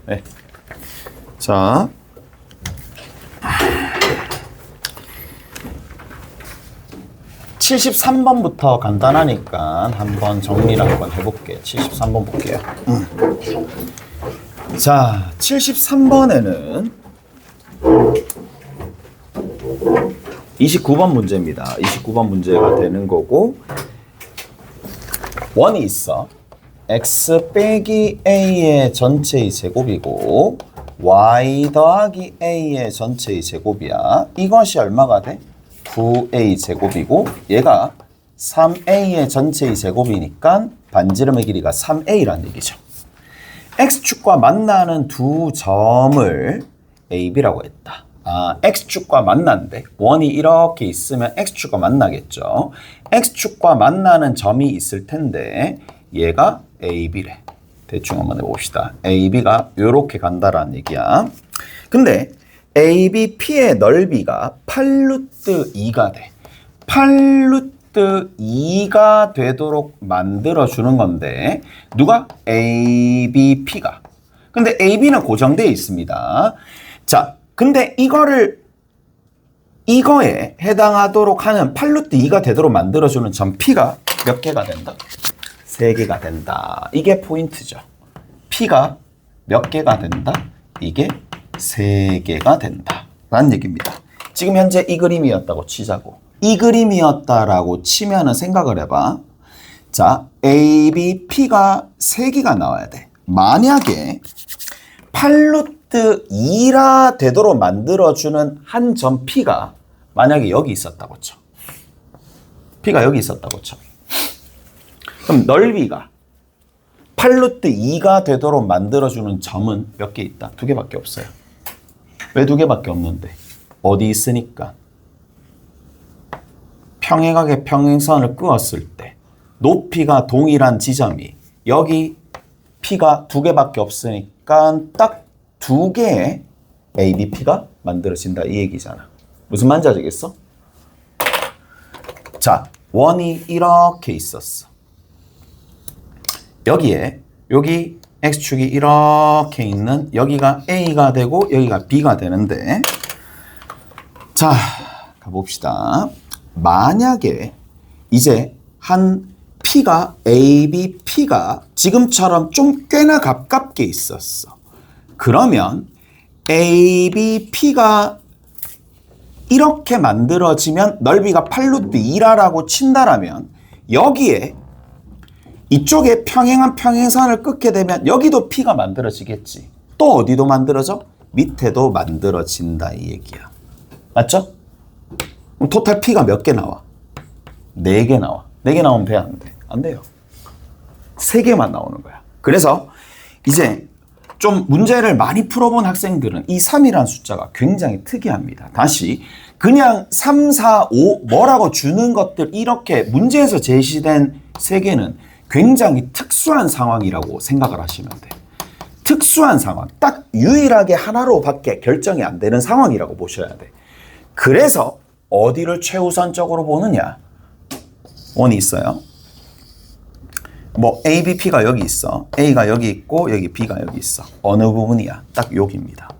네. 자. (73번부터) 간단하니까 한번 정리를 한번 해볼게요. 73번 볼게요. 자, 73번에는 29번 문제입니다. 29번 문제가 되는 거고, 원이 있어. x 빼기 a의 전체의 제곱이고 y 더하기 a의 전체의 제곱이야. 이것이 얼마가 돼? 9a 제곱이고 얘가 3a의 전체의 제곱이니까 반지름의 길이가 3a라는 얘기죠. x축과 만나는 두 점을 a, b라고 했다. x축과 만난대. 원이 이렇게 있으면 x축과 만나겠죠. x축과 만나는 점이 있을 텐데 얘가 a, b래. 대충 한번 해봅시다. a, b가 이렇게 간다라는 얘기야. 근데 a, b, p의 넓이가 8루트 2가 돼. 8루트 2가 되도록 만들어주는 건데 누가? a, b, p가. 근데 a, b는 고정되어 있습니다. 자, 근데 이거에 해당하도록 하는 8루트 2가 되도록 만들어주는 점 P가 몇 개가 된다? 3개가 된다. 이게 포인트죠. P가 몇 개가 된다? 이게 3개가 된다. 라는 얘기입니다. 지금 현재 이 그림이었다고 치자고. 이 그림이었다라고 치면은 생각을 해봐. 자, A, B, P가 3개가 나와야 돼. 만약에 8루트 2라 되도록 만들어주는 한 점 P가 만약에 여기 있었다고 쳐. P가 여기 있었다고 쳐. 그럼 넓이가 8루트 2가 되도록 만들어주는 점은 몇 개 있다? 2개밖에 없어요. 왜 2개밖에 없는데? 어디 있으니까? 평행하게 평행선을 그었을 때 높이가 동일한 지점이 여기 P가 2개밖에 없으니까 딱 2개의 ABP가 만들어진다 이 얘기잖아. 무슨 말인지 알겠어? 자, 원이 이렇게 있었어. 여기 X축이 이렇게 있는 여기가 A가 되고 여기가 B가 되는데 자, 가봅시다. 만약에 이제 한 P가 AB, P가 지금처럼 좀 꽤나 가깝게 있었어. 그러면 AB, P가 이렇게 만들어지면 넓이가 8루트 2라고 친다라면 여기에 이쪽에 평행한 평행선을 끊게 되면 여기도 P가 만들어지겠지. 또 어디도 만들어져? 밑에도 만들어진다 이 얘기야. 맞죠? 그럼 토탈 P가 몇 개 나와? 4개 나와. 4개 나오면 돼? 안 돼? 안 돼요. 3개만 나오는 거야. 그래서 이제 좀 문제를 많이 풀어본 학생들은 이 3이라는 숫자가 굉장히 특이합니다. 다시 그냥 3, 4, 5 뭐라고 주는 것들 이렇게 문제에서 제시된 3개는 굉장히 특수한 상황이라고 생각을 하시면 돼. 특수한 상황. 딱 유일하게 하나로밖에 결정이 안 되는 상황이라고 보셔야 돼. 그래서 어디를 최우선적으로 보느냐? 원이 있어요. 뭐 A, B, P가 여기 있어. A가 여기 있고 여기 B가 여기 있어. 어느 부분이야? 딱 여기입니다.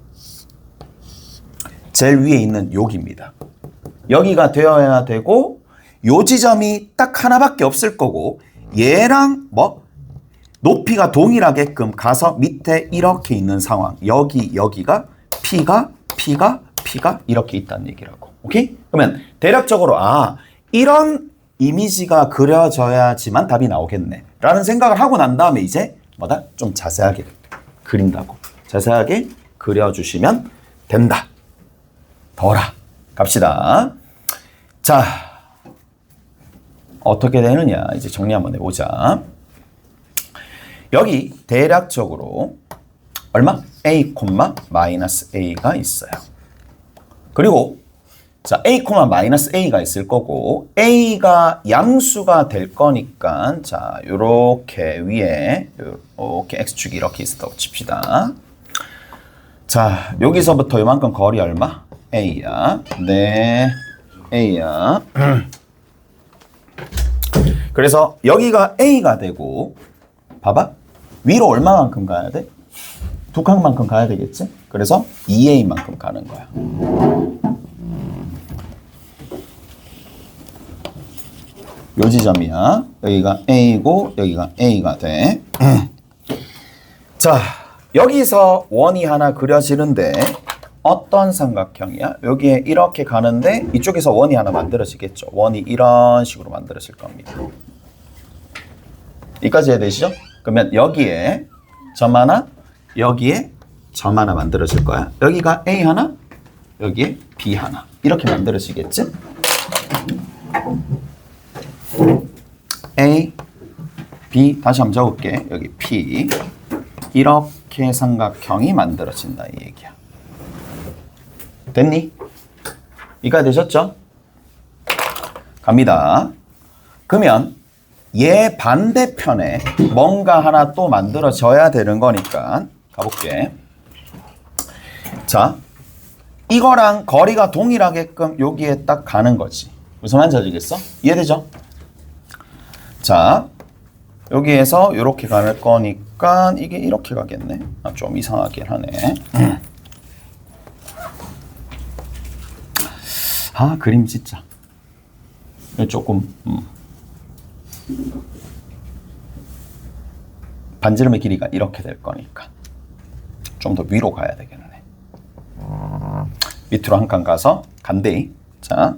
제일 위에 있는 여기입니다. 여기가 되어야 되고 요 지점이 딱 하나밖에 없을 거고 얘랑 뭐 높이가 동일하게끔 가서 밑에 이렇게 있는 상황. 여기가 P가 이렇게 있다는 얘기라고. 오케이? 그러면 대략적으로 이런 이미지가 그려져야지만 답이 나오겠네 라는 생각을 하고 난 다음에 이제 뭐다? 좀 자세하게 그린다고. 자세하게 그려주시면 된다. 더라. 갑시다. 자, 어떻게 되느냐 이제 정리 한번 해보자. 여기 대략적으로 얼마? A, A가 있어요. 그리고 자, A, A가 있을 거고 A가 양수가 될 거니까 자, 요렇게 위에 요렇게 X축이 이렇게 있었다고 칩시다. 자, 여기서부터 요만큼 거리 얼마? A야. 네, A야. 그래서 여기가 A가 되고 봐봐. 위로 얼마만큼 가야 돼? 두 칸만큼 가야 되겠지? 그래서 2a만큼 가는 거야. 요 지점이야. 여기가 a고 여기가 a가 돼. 자, 여기서 원이 하나 그려지는데 어떤 삼각형이야? 여기에 이렇게 가는데 이쪽에서 원이 하나 만들어지겠죠. 원이 이런 식으로 만들어질 겁니다. 여기까지 이해되시죠? 그러면 여기에 점 하나, 여기에 점 하나 만들어질 거야. 여기가 A 하나, 여기에 B 하나. 이렇게 만들어지겠지? A, B, 다시 한번 적을게. 여기 P. 이렇게 삼각형이 만들어진다 이 얘기야. 됐니? 이해가 되셨죠? 갑니다. 그러면 얘 반대편에 뭔가 하나 또 만들어져야 되는 거니까 가볼게. 자, 이거랑 거리가 동일하게끔 여기에 딱 가는 거지. 무슨 말인지 아시겠어? 이해되죠? 자, 여기에서 이렇게 갈 거니까 이게 이렇게 가겠네. 아, 좀 이상하긴 하네. 아, 그림 진짜. 조금 반지름의 길이가 이렇게 될 거니까 좀 더 위로 가야 되겠네. 밑으로 한 칸 가서 간대이. 자,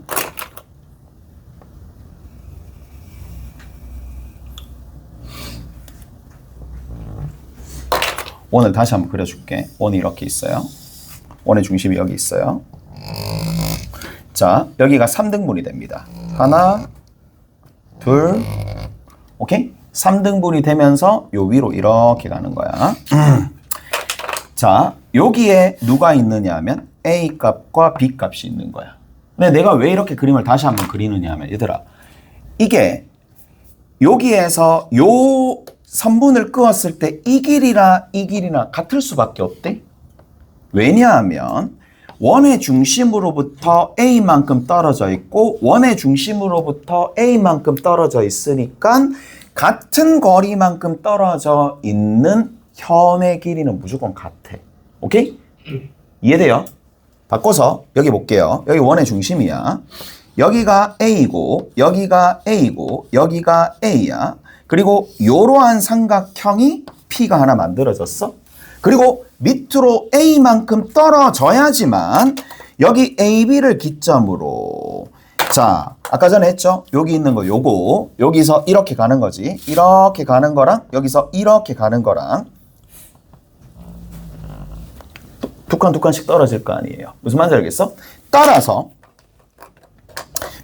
원을 다시 한번 그려줄게. 원이 이렇게 있어요. 원의 중심이 여기 있어요. 자, 여기가 3등분이 됩니다. 하나, 둘, 오케이? 3등분이 되면서 요 위로 이렇게 가는 거야. 자, 여기에 누가 있느냐 하면 A 값과 B 값이 있는 거야. 근데 내가 왜 이렇게 그림을 다시 한번 그리느냐 하면 얘들아, 이게 여기에서 요 선분을 그었을 때 이 길이나 같을 수밖에 없대. 왜냐하면 원의 중심으로부터 A만큼 떨어져 있고 원의 중심으로부터 A만큼 떨어져 있으니까 같은 거리만큼 떨어져 있는 현의 길이는 무조건 같아. 오케이? 이해돼요? 바꿔서 여기 볼게요. 여기 원의 중심이야. 여기가 A고 여기가 A고 여기가 A야. 그리고 이러한 삼각형이 P가 하나 만들어졌어. 그리고 밑으로 A만큼 떨어져야지만 여기 AB를 기점으로, 자, 아까 전에 했죠? 여기 있는 거 요거, 여기서 이렇게 가는 거지. 이렇게 가는 거랑 여기서 이렇게 가는 거랑 두 칸씩 떨어질 거 아니에요. 무슨 말인지 알겠어? 따라서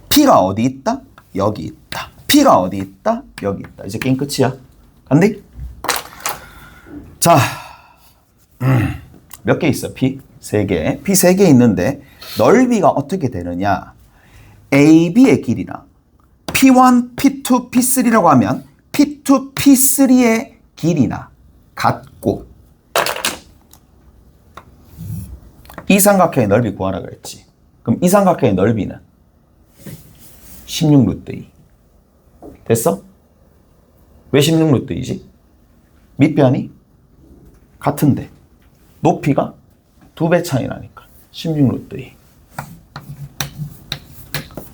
P가 어디 있다? 여기 있다. P가 어디 있다? 여기 있다. 이제 게임 끝이야. 간디? 자, 몇 개 있어? P? 3개. P 3개 있는데 넓이가 어떻게 되느냐? AB의 길이나 P1, P2, P3라고 하면 P2, P3의 길이나 같고, 이 삼각형의 넓이 구하라 그랬지. 그럼 이 삼각형의 넓이는 16루트 2. 됐어? 왜 16루트 2지? 밑변이 같은데 높이가 2배 차이 나니까 16루트 2.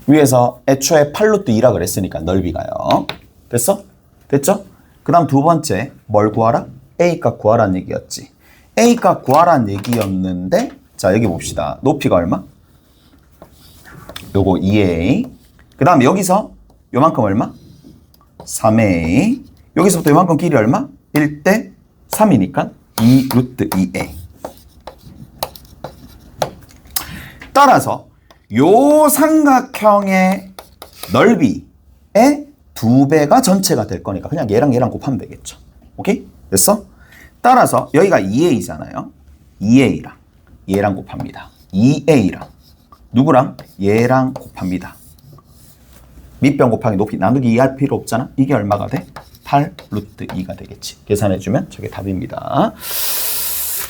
위에서 애초에 8루트 2라 그랬으니까 넓이가요. 됐어? 됐죠? 그 다음 두 번째 뭘 구하라? A값 구하라는 얘기였지. A값 구하라는 얘기였는데, 자, 여기 봅시다. 높이가 얼마? 요거 2A. 그 다음에 여기서 요만큼 얼마? 3A. 여기서부터 요만큼 길이 얼마? 1대 3이니까 2루트 2A. 따라서 요 삼각형의 넓이의 2배가 전체가 될 거니까 그냥 얘랑 곱하면 되겠죠. 오케이? 됐어? 따라서 여기가 2A잖아요. 2A랑 얘랑 곱합니다. 2A랑 누구랑? 얘랑 곱합니다. 밑변 곱하기 높이 나누기 2 할 필요 없잖아. 이게 얼마가 돼? 8루트 2가 되겠지. 계산해주면 저게 답입니다.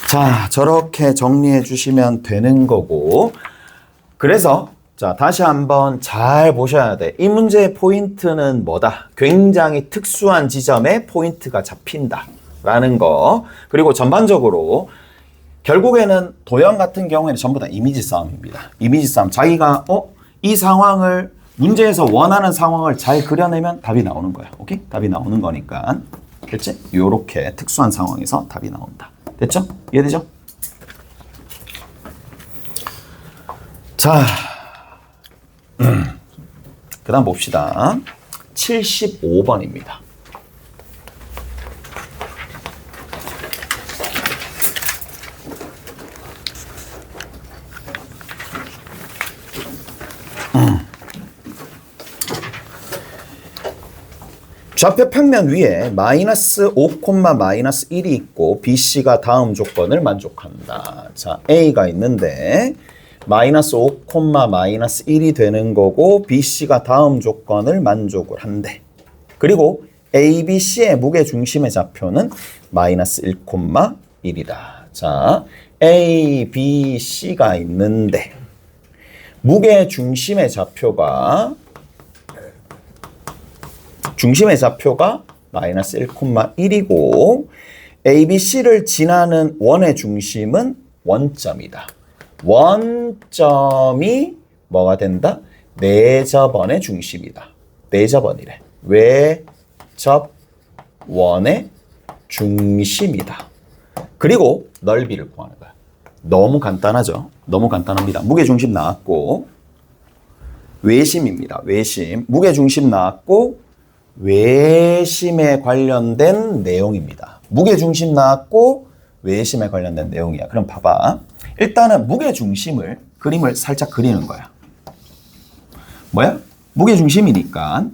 자, 저렇게 정리해 주시면 되는 거고, 그래서 자, 다시 한번 잘 보셔야 돼. 이 문제의 포인트는 뭐다? 굉장히 특수한 지점에 포인트가 잡힌다 라는 거. 그리고 전반적으로 결국에는 도형 같은 경우에는 전부 다 이미지 싸움입니다. 이미지 싸움. 자기가 이 상황을 문제에서 원하는 상황을 잘 그려내면 답이 나오는 거야. 오케이? 답이 나오는 거니까. 됐지? 요렇게 특수한 상황에서 답이 나온다. 됐죠? 이해되죠? 자, 그 다음 봅시다. 75번입니다. 좌표 평면 위에 마이너스 5, 마이너스 1이 있고 BC가 다음 조건을 만족한다. 자, A가 있는데 마이너스 5, 마이너스 1이 되는 거고 BC가 다음 조건을 만족을 한대. 그리고 ABC의 무게중심의 좌표는 마이너스 1, 1이다. 자, ABC가 있는데 무게중심의 좌표가 마이너스 1,1이고 ABC를 지나는 원의 중심은 원점이다. 원점이 뭐가 된다? 내접원의 중심이다. 내접원이래. 외접원의 중심이다. 그리고 넓이를 구하는 거야. 너무 간단하죠? 너무 간단합니다. 무게중심 나왔고 외심입니다. 외심. 무게중심 나왔고 외심에 관련된 내용입니다. 무게중심 나왔고 외심에 관련된 내용이야. 그럼 봐봐. 일단은 무게중심을 그림을 살짝 그리는 거야. 뭐야? 무게중심이니까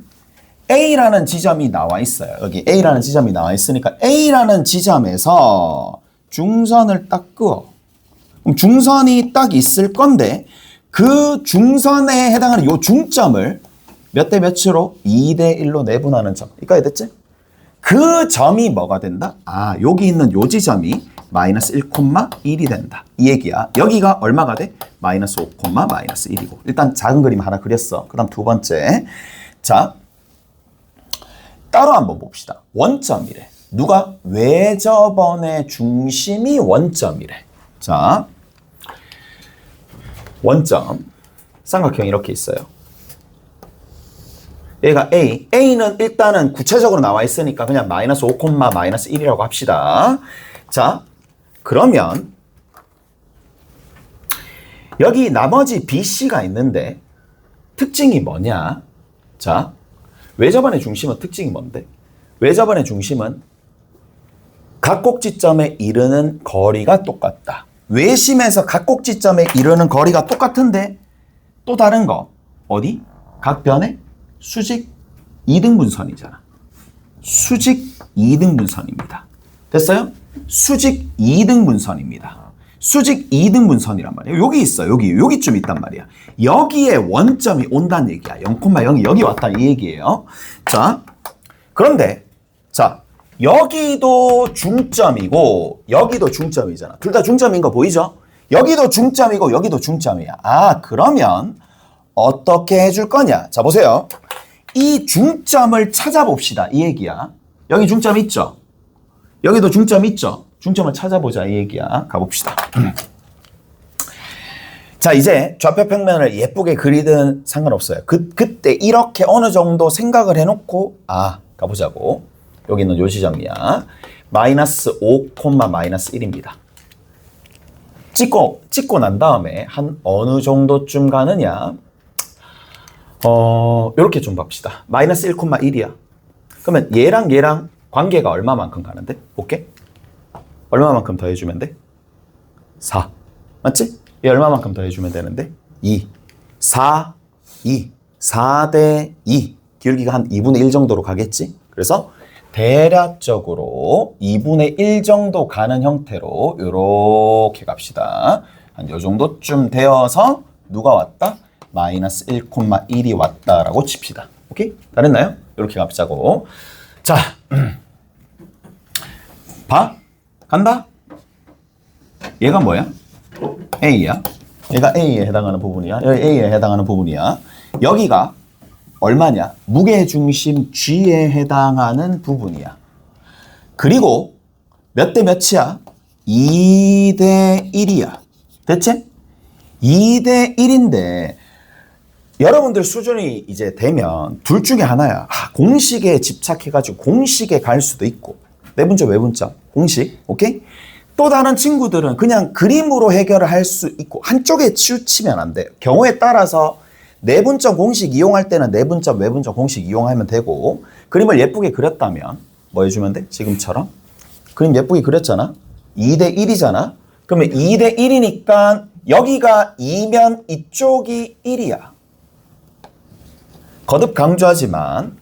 A라는 지점이 나와 있어요. 여기 A라는 지점이 나와 있으니까 A라는 지점에서 중선을 딱 그어. 그럼 중선이 딱 있을 건데 그 중선에 해당하는 요 중점을 몇 대 몇으로? 2대 1로 내분하는 점. 이까지 됐지? 그 점이 뭐가 된다? 아, 여기 있는 요 지점이 마이너스 1,1이 된다. 이 얘기야. 여기가 얼마가 돼? 마이너스 5, 마이너스 1이고. 일단 작은 그림 하나 그렸어. 그 다음 두 번째. 자, 따로 한번 봅시다. 원점이래. 누가? 외접원의 중심이 원점이래. 자, 원점. 삼각형 이렇게 있어요. 얘가 A. A는 일단은 구체적으로 나와 있으니까 그냥 마이너스 5, 마이너스 1이라고 합시다. 자, 그러면 여기 나머지 BC가 있는데 특징이 뭐냐? 자, 외접원의 중심은 특징이 뭔데? 외접원의 중심은 각곡지점에 이르는 거리가 똑같다. 외심에서 각곡지점에 이르는 거리가 똑같은데 또 다른 거 어디? 각변의 수직 2등분선이잖아. 수직 2등분선입니다. 됐어요? 수직 2등분선입니다. 수직 2등분선이란 말이에요. 여기 있어. 여기쯤 있단 말이야. 여기에 원점이 온다는 얘기야. 0,0이 여기 왔다 이 얘기예요. 자, 그런데 자, 여기도 중점이고 여기도 중점이잖아. 둘 다 중점인 거 보이죠? 여기도 중점이고 여기도 중점이야. 아, 그러면 어떻게 해줄 거냐? 자, 보세요. 이 중점을 찾아봅시다. 이 얘기야. 여기 중점 있죠? 여기도 중점 있죠? 중점을 찾아보자. 이 얘기야. 가봅시다. 자, 이제 좌표 평면을 예쁘게 그리든 상관없어요. 그때 이렇게 어느 정도 생각을 해놓고 가보자고. 여기는 요 지점이야. 마이너스 5, 마이너스 1입니다. 찍고 난 다음에 한 어느 정도쯤 가느냐? 요렇게 좀 봅시다. 마이너스 1,1이야. 그러면 얘랑 관계가 얼마만큼 가는데? 오케이? 얼마만큼 더해주면 돼? 4. 맞지? 얘 얼마만큼 더해주면 되는데? 2. 4, 2. 4대 2. 기울기가 한 2분의 1 정도로 가겠지? 그래서 대략적으로 2분의 1 정도 가는 형태로 요렇게 갑시다. 한 요 정도쯤 되어서 누가 왔다? 마이너스 1,1이 왔다라고 칩시다. 오케이? 다 됐나요? 이렇게 갑자고. 자, 봐. 간다. 얘가 뭐야? A야. 얘가 A에 해당하는 부분이야. 여기 A에 해당하는 부분이야. 여기가 얼마냐? 무게중심 G에 해당하는 부분이야. 그리고 몇 대 몇이야? 2대 1이야. 됐지? 2대 1인데 여러분들 수준이 이제 되면 둘 중에 하나야. 공식에 집착해가지고 공식에 갈 수도 있고 내분점, 외분점, 공식, 오케이? 또 다른 친구들은 그냥 그림으로 해결을 할 수 있고 한쪽에 치우치면 안 돼요. 경우에 따라서 내분점 공식 이용할 때는 내분점, 외분점 공식 이용하면 되고 그림을 예쁘게 그렸다면 뭐 해주면 돼? 지금처럼 그림 예쁘게 그렸잖아. 2대 1이잖아. 그러면 2대 1이니까 여기가 2면 이쪽이 1이야. 거듭 강조하지만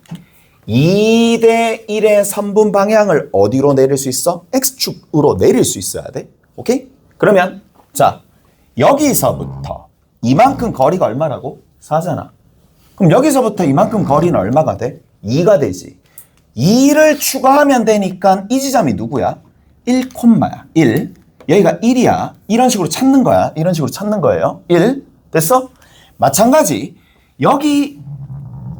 2대 1의 선분 방향을 어디로 내릴 수 있어? X축으로 내릴 수 있어야 돼. 오케이? 그러면 자 여기서부터 이만큼 거리가 얼마라고? 4잖아. 그럼 여기서부터 이만큼 거리는 얼마가 돼? 2가 되지. 2를 추가하면 되니까 이 지점이 누구야? 1콤마야. 1. 여기가 1이야. 이런 식으로 찾는 거야. 이런 식으로 찾는 거예요. 1. 됐어? 마찬가지. 여기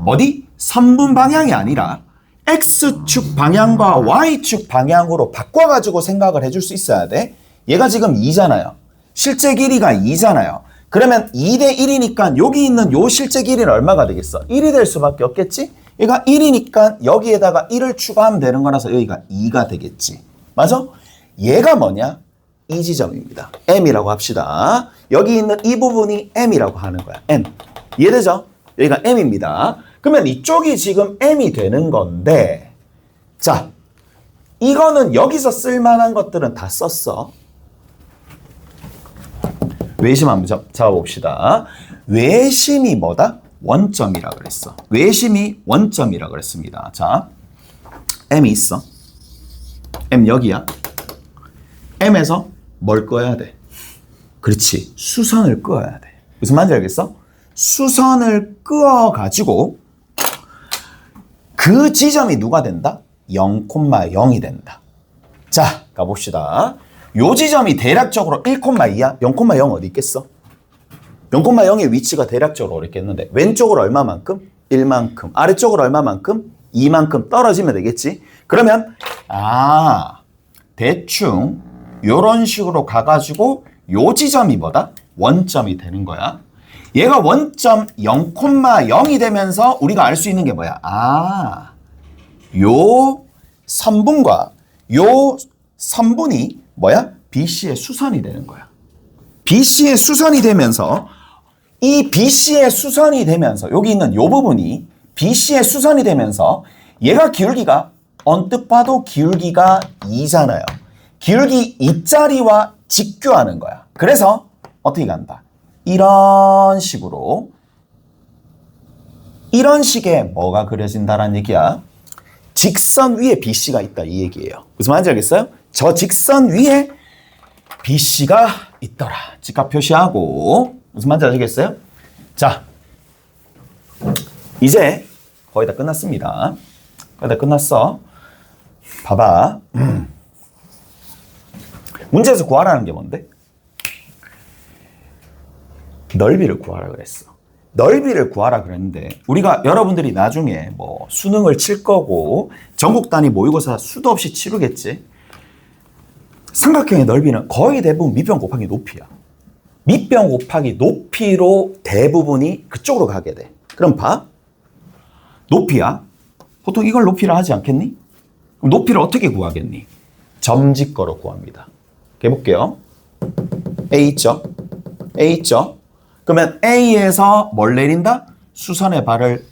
어디? 선분 방향이 아니라 X축 방향과 Y축 방향으로 바꿔가지고 생각을 해줄 수 있어야 돼. 얘가 지금 2잖아요. 실제 길이가 2잖아요. 그러면 2대 1이니까 여기 있는 요 실제 길이는 얼마가 되겠어? 1이 될 수밖에 없겠지? 얘가 1이니까 여기에다가 1을 추가하면 되는 거라서 여기가 2가 되겠지. 맞아? 얘가 뭐냐? 이 지점입니다. M이라고 합시다. 여기 있는 이 부분이 M이라고 하는 거야. M. 이해되죠? 여기가 M입니다. 그러면 이쪽이 지금 M이 되는 건데 자, 이거는 여기서 쓸만한 것들은 다 썼어. 외심 한번 잡아봅시다. 외심이 뭐다? 원점이라 그랬어. 외심이 원점이라 그랬습니다. 자, M이 있어. M 여기야. M에서 뭘 끄어야 돼? 그렇지. 수선을 끄어야 돼. 무슨 말인지 알겠어? 수선을 끄어가지고 그 지점이 누가 된다? 0,0이 된다. 자, 가봅시다. 요 지점이 대략적으로 1,2야? 0,0 어디 있겠어? 0,0의 위치가 대략적으로 어디 있겠는데 왼쪽으로 얼마만큼? 1만큼. 아래쪽으로 얼마만큼? 2만큼 떨어지면 되겠지? 그러면 대충 요런 식으로 가가지고 요 지점이 뭐다? 원점이 되는 거야. 얘가 원점 0,0이 되면서 우리가 알 수 있는 게 뭐야? 요 선분과 요 선분이 뭐야? BC의 수선이 되는 거야. BC의 수선이 되면서 이 BC의 수선이 되면서 여기 있는 요 부분이 BC의 수선이 되면서 얘가 기울기가 언뜻 봐도 기울기가 2잖아요. 기울기 2짜리와 직교하는 거야. 그래서 어떻게 간다? 이런 식으로 이런 식의 뭐가 그려진다라는 얘기야. 직선 위에 BC가 있다 이 얘기예요. 무슨 말인지 알겠어요? 저 직선 위에 BC가 있더라. 직각 표시하고 무슨 말인지 아시겠어요? 자, 이제 거의 다 끝났습니다. 거의 다 끝났어. 봐봐. 문제에서 구하라는 게 뭔데? 넓이를 구하라 그랬어. 넓이를 구하라 그랬는데 우리가 여러분들이 나중에 뭐 수능을 칠 거고 전국 단위 모의고사 수도 없이 치르겠지. 삼각형의 넓이는 거의 대부분 밑변 곱하기 높이야. 밑변 곱하기 높이로 대부분이 그쪽으로 가게 돼. 그럼 봐. 높이야. 보통 이걸 높이라 하지 않겠니? 그럼 높이를 어떻게 구하겠니? 점직거로 구합니다. 해볼게요. A 있죠? A 있죠? 그러면 A에서 뭘 내린다? 수선의 발을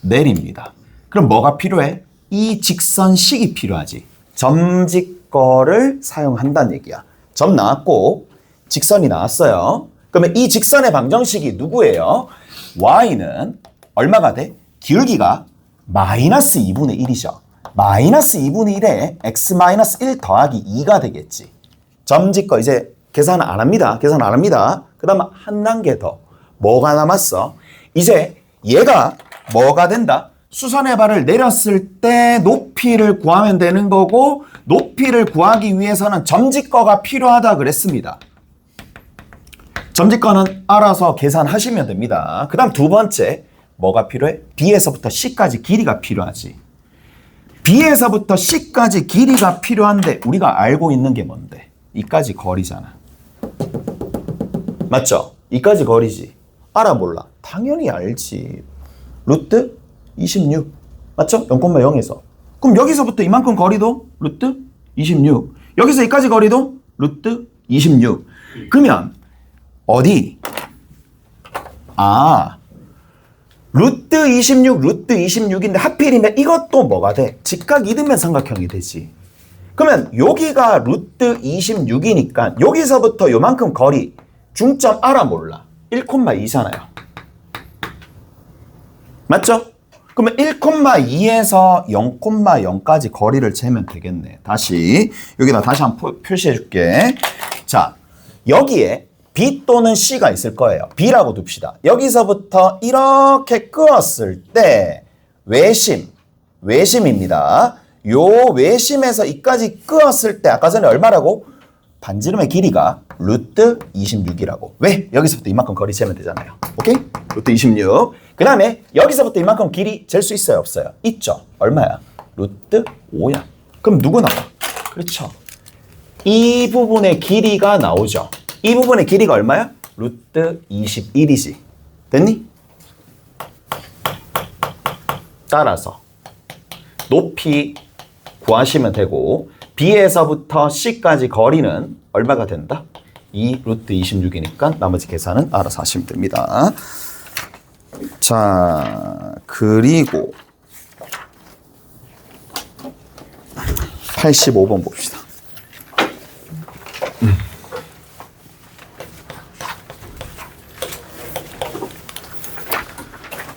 내립니다. 그럼 뭐가 필요해? 이 직선식이 필요하지. 점직거를 사용한다는 얘기야. 점 나왔고 직선이 나왔어요. 그러면 이 직선의 방정식이 누구예요? Y는 얼마가 돼? 기울기가 마이너스 2분의 1이죠. 마이너스 2분의 1에 x-1 더하기 2가 되겠지. 점직거 이제 계산 안 합니다. 계산 안 합니다. 그 다음 한 단계 더. 뭐가 남았어? 이제 얘가 뭐가 된다? 수선의 발을 내렸을 때 높이를 구하면 되는 거고 높이를 구하기 위해서는 점직거가 필요하다 그랬습니다. 점직거는 알아서 계산하시면 됩니다. 그 다음 두 번째 뭐가 필요해? B에서부터 C까지 길이가 필요하지. B에서부터 C까지 길이가 필요한데 우리가 알고 있는 게 뭔데? 이까지 거리잖아. 맞죠? 이까지 거리지. 알아 몰라? 당연히 알지. 루트 26. 맞죠? 0,0에서. 그럼 여기서부터 이만큼 거리도 루트 26. 여기서 이까지 거리도 루트 26. 그러면 어디? 루트 26, 루트 26인데 하필이면 이것도 뭐가 돼? 직각 이등변 삼각형이 되지. 그러면 여기가 루트 26이니까 여기서부터 요만큼 거리 중점 알아 몰라? 1,2잖아요. 맞죠? 그러면 1,2에서 0,0까지 거리를 재면 되겠네. 다시 여기다 다시 한번 표시해 줄게. 자, 여기에 B 또는 C가 있을 거예요. B라고 둡시다. 여기서부터 이렇게 끄었을 때 외심입니다. 요 외심에서 이까지 끄었을 때 아까 전에 얼마라고? 반지름의 길이가 루트 26이라고. 왜? 여기서부터 이만큼 거리 재면 되잖아요. 오케이? 루트 26. 그 다음에 여기서부터 이만큼 길이 잴 수 있어요? 없어요? 있죠. 얼마야? 루트 5야. 그럼 누구 나와? 그렇죠. 이 부분의 길이가 나오죠. 이 부분의 길이가 얼마야? 루트 21이지. 됐니? 따라서 높이 구하시면 되고 B에서부터 C까지 거리는 얼마가 된다? 이 루트 26이니까 나머지 계산은 알아서 하시면 됩니다. 자, 그리고 85번 봅시다.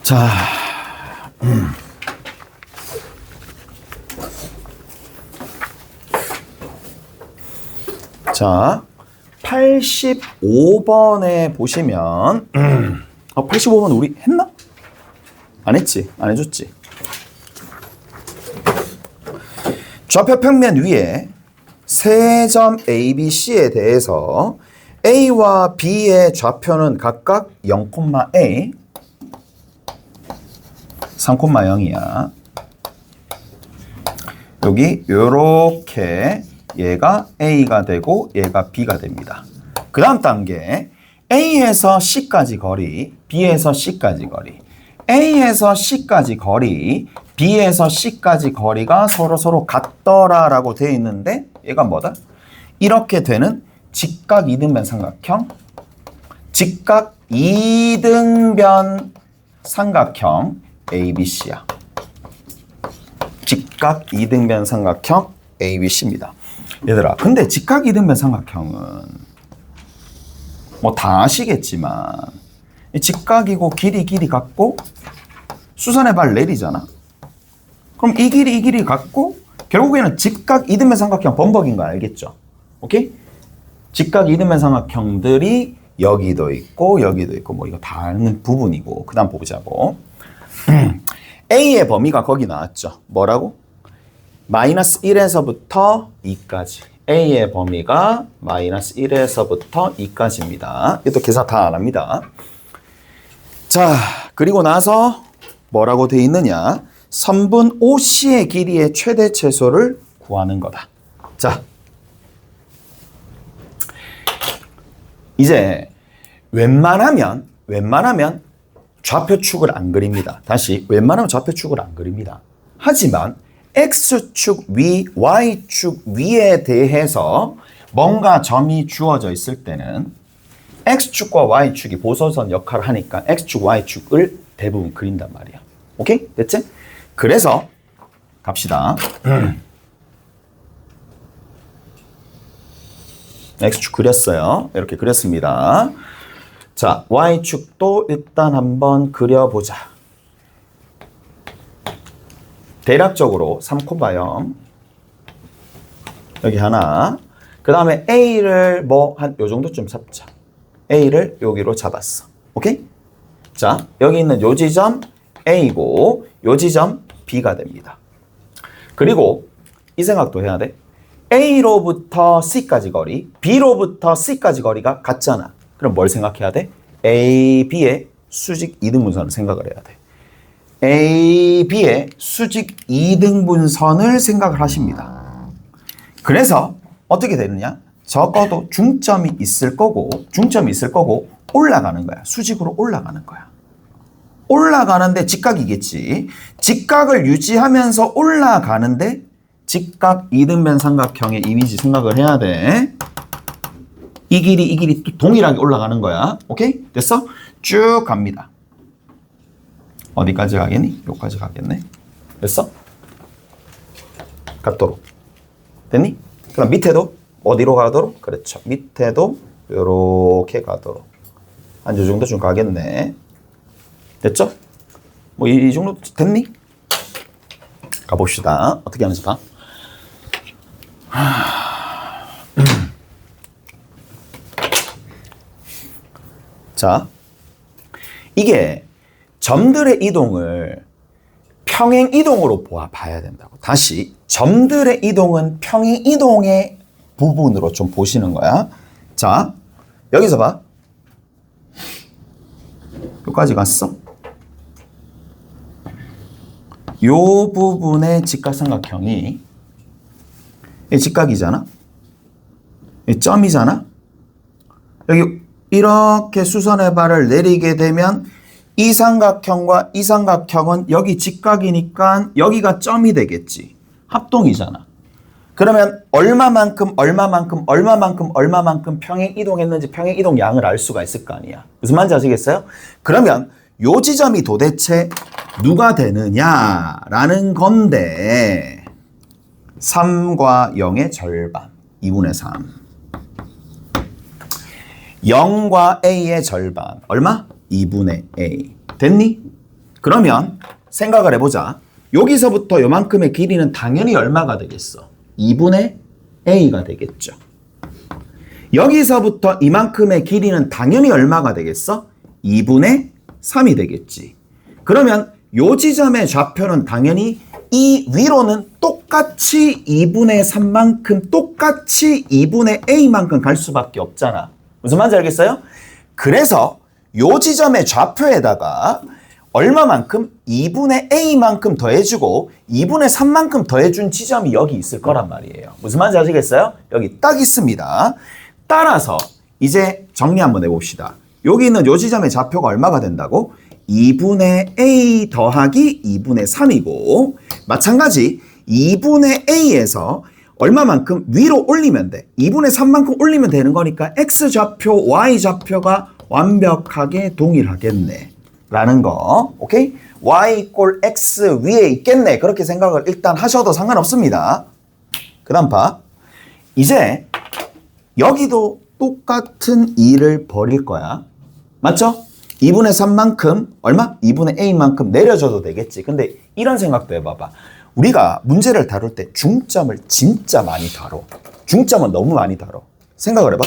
자, 자, 85번에 보시면 85번 우리 했나? 안 했지? 안 해줬지? 좌표 평면 위에 세 점 A, B, C에 대해서 A와 B의 좌표는 각각 0,A, 3,0이야. 여기 요렇게 얘가 A가 되고 얘가 B가 됩니다. 그 다음 단계 A에서 C까지 거리, B에서 C까지 거리, A에서 C까지 거리, B에서 C까지 거리가 서로 같더라라고 되어 있는데 얘가 뭐다? 이렇게 되는 직각 이등변 삼각형, 직각 이등변 삼각형 ABC야. 직각 이등변 삼각형 ABC입니다. 얘들아, 근데 직각 이등변 삼각형은 뭐 다 아시겠지만 직각이고 길이 같고 수선의 발 내리잖아. 그럼 이 길이 같고 결국에는 직각 이등변 삼각형 범벅인 거 알겠죠? 오케이? 직각 이등변 삼각형들이 여기도 있고 뭐 이거 다 아는 부분이고 그 다음 보자고. A의 범위가 거기 나왔죠. 뭐라고? 마이너스 1에서부터 2까지. A의 범위가 마이너스 1에서부터 2까지입니다. 이것도 계산 다 안 합니다. 자, 그리고 나서 뭐라고 돼 있느냐? 선분 OC의 길이의 최대 최소를 구하는 거다. 자, 이제 웬만하면 좌표축을 안 그립니다. 다시 웬만하면 좌표축을 안 그립니다. 하지만 X축 위, Y축 위에 대해서 뭔가 점이 주어져 있을 때는 X축과 Y축이 보소선 역할을 하니까 X축, Y축을 대부분 그린단 말이야. 오케이? 됐지? 그래서 갑시다. X축 그렸어요. 이렇게 그렸습니다. 자, Y축도 일단 한번 그려보자. 대략적으로 3,0 여기 하나, 그 다음에 A를 뭐 한 요 정도쯤 잡자. A를 여기로 잡았어. 오케이? 자, 여기 있는 요 지점 A고 요 지점 B가 됩니다. 그리고 이 생각도 해야 돼. A로부터 C까지 거리, B로부터 C까지 거리가 같잖아. 그럼 뭘 생각해야 돼? A, B의 수직 이등분선을 생각을 해야 돼. A, B의 수직 이등분선을 생각을 하십니다. 그래서 어떻게 되느냐? 적어도 중점이 있을 거고 올라가는 거야. 수직으로 올라가는 거야. 올라가는데 직각이겠지. 직각을 유지하면서 올라가는데 직각 이등변 삼각형의 이미지 생각을 해야 돼. 이 길이 또 동일하게 올라가는 거야. 오케이? 됐어? 쭉 갑니다. 어디까지 가겠니? 여기까지 가겠네. 됐어? 갔도록. 됐니? 그럼 밑에도 어디로 가도록? 그렇죠. 밑에도 요렇게 가도록. 한 요 정도 좀 가겠네. 됐죠? 뭐 이 정도 됐니? 가봅시다. 어떻게 하는지 봐. 자, 이게 점들의 이동을 평행 이동으로 봐야 된다고. 다시 점들의 이동은 평행 이동의 부분으로 좀 보시는 거야. 자, 여기서 봐. 여기까지 갔어. 요 부분의 직각삼각형이 직각이잖아. 점이잖아. 여기 이렇게 수선의 발을 내리게 되면 이 삼각형과 이 삼각형은 여기 직각이니까 여기가 점이 되겠지. 합동이잖아. 그러면 얼마만큼 평행 이동했는지 평행 이동 양을 알 수가 있을 거 아니야. 무슨 말인지 아시겠어요? 그러면 요 지점이 도대체 누가 되느냐라는 건데 3과 0의 절반 2분의 3 0과 a의 절반 얼마? 2분의 a 됐니? 그러면 생각을 해보자. 여기서부터 요만큼의 길이는 당연히 얼마가 되겠어? 2분의 a가 되겠죠. 여기서부터 이만큼의 길이는 당연히 얼마가 되겠어? 2분의 3이 되겠지. 그러면 요 지점의 좌표는 당연히 이 위로는 똑같이 2분의 3만큼 똑같이 2분의 a만큼 갈 수밖에 없잖아. 무슨 말인지 알겠어요? 그래서 요 지점의 좌표에다가 얼마만큼? 2분의 a만큼 더해주고 2분의 3만큼 더해준 지점이 여기 있을 거란 말이에요. 무슨 말인지 아시겠어요? 여기 딱 있습니다. 따라서 이제 정리 한번 해봅시다. 여기 있는 요 지점의 좌표가 얼마가 된다고? 2분의 a 더하기 2분의 3이고 마찬가지 2분의 a에서 얼마만큼 위로 올리면 돼. 2분의 3만큼 올리면 되는 거니까 x좌표, y좌표가 완벽하게 동일하겠네. 라는 거. 오케이? y 꼴 x 위에 있겠네. 그렇게 생각을 일단 하셔도 상관없습니다. 그 다음 봐. 이제 여기도 똑같은 2를 버릴 거야. 맞죠? 2분의 3만큼 얼마? 2분의 a만큼 내려줘도 되겠지. 근데 이런 생각도 해봐봐. 우리가 문제를 다룰 때 중점을 진짜 많이 다뤄. 중점은 너무 많이 다뤄. 생각을 해봐.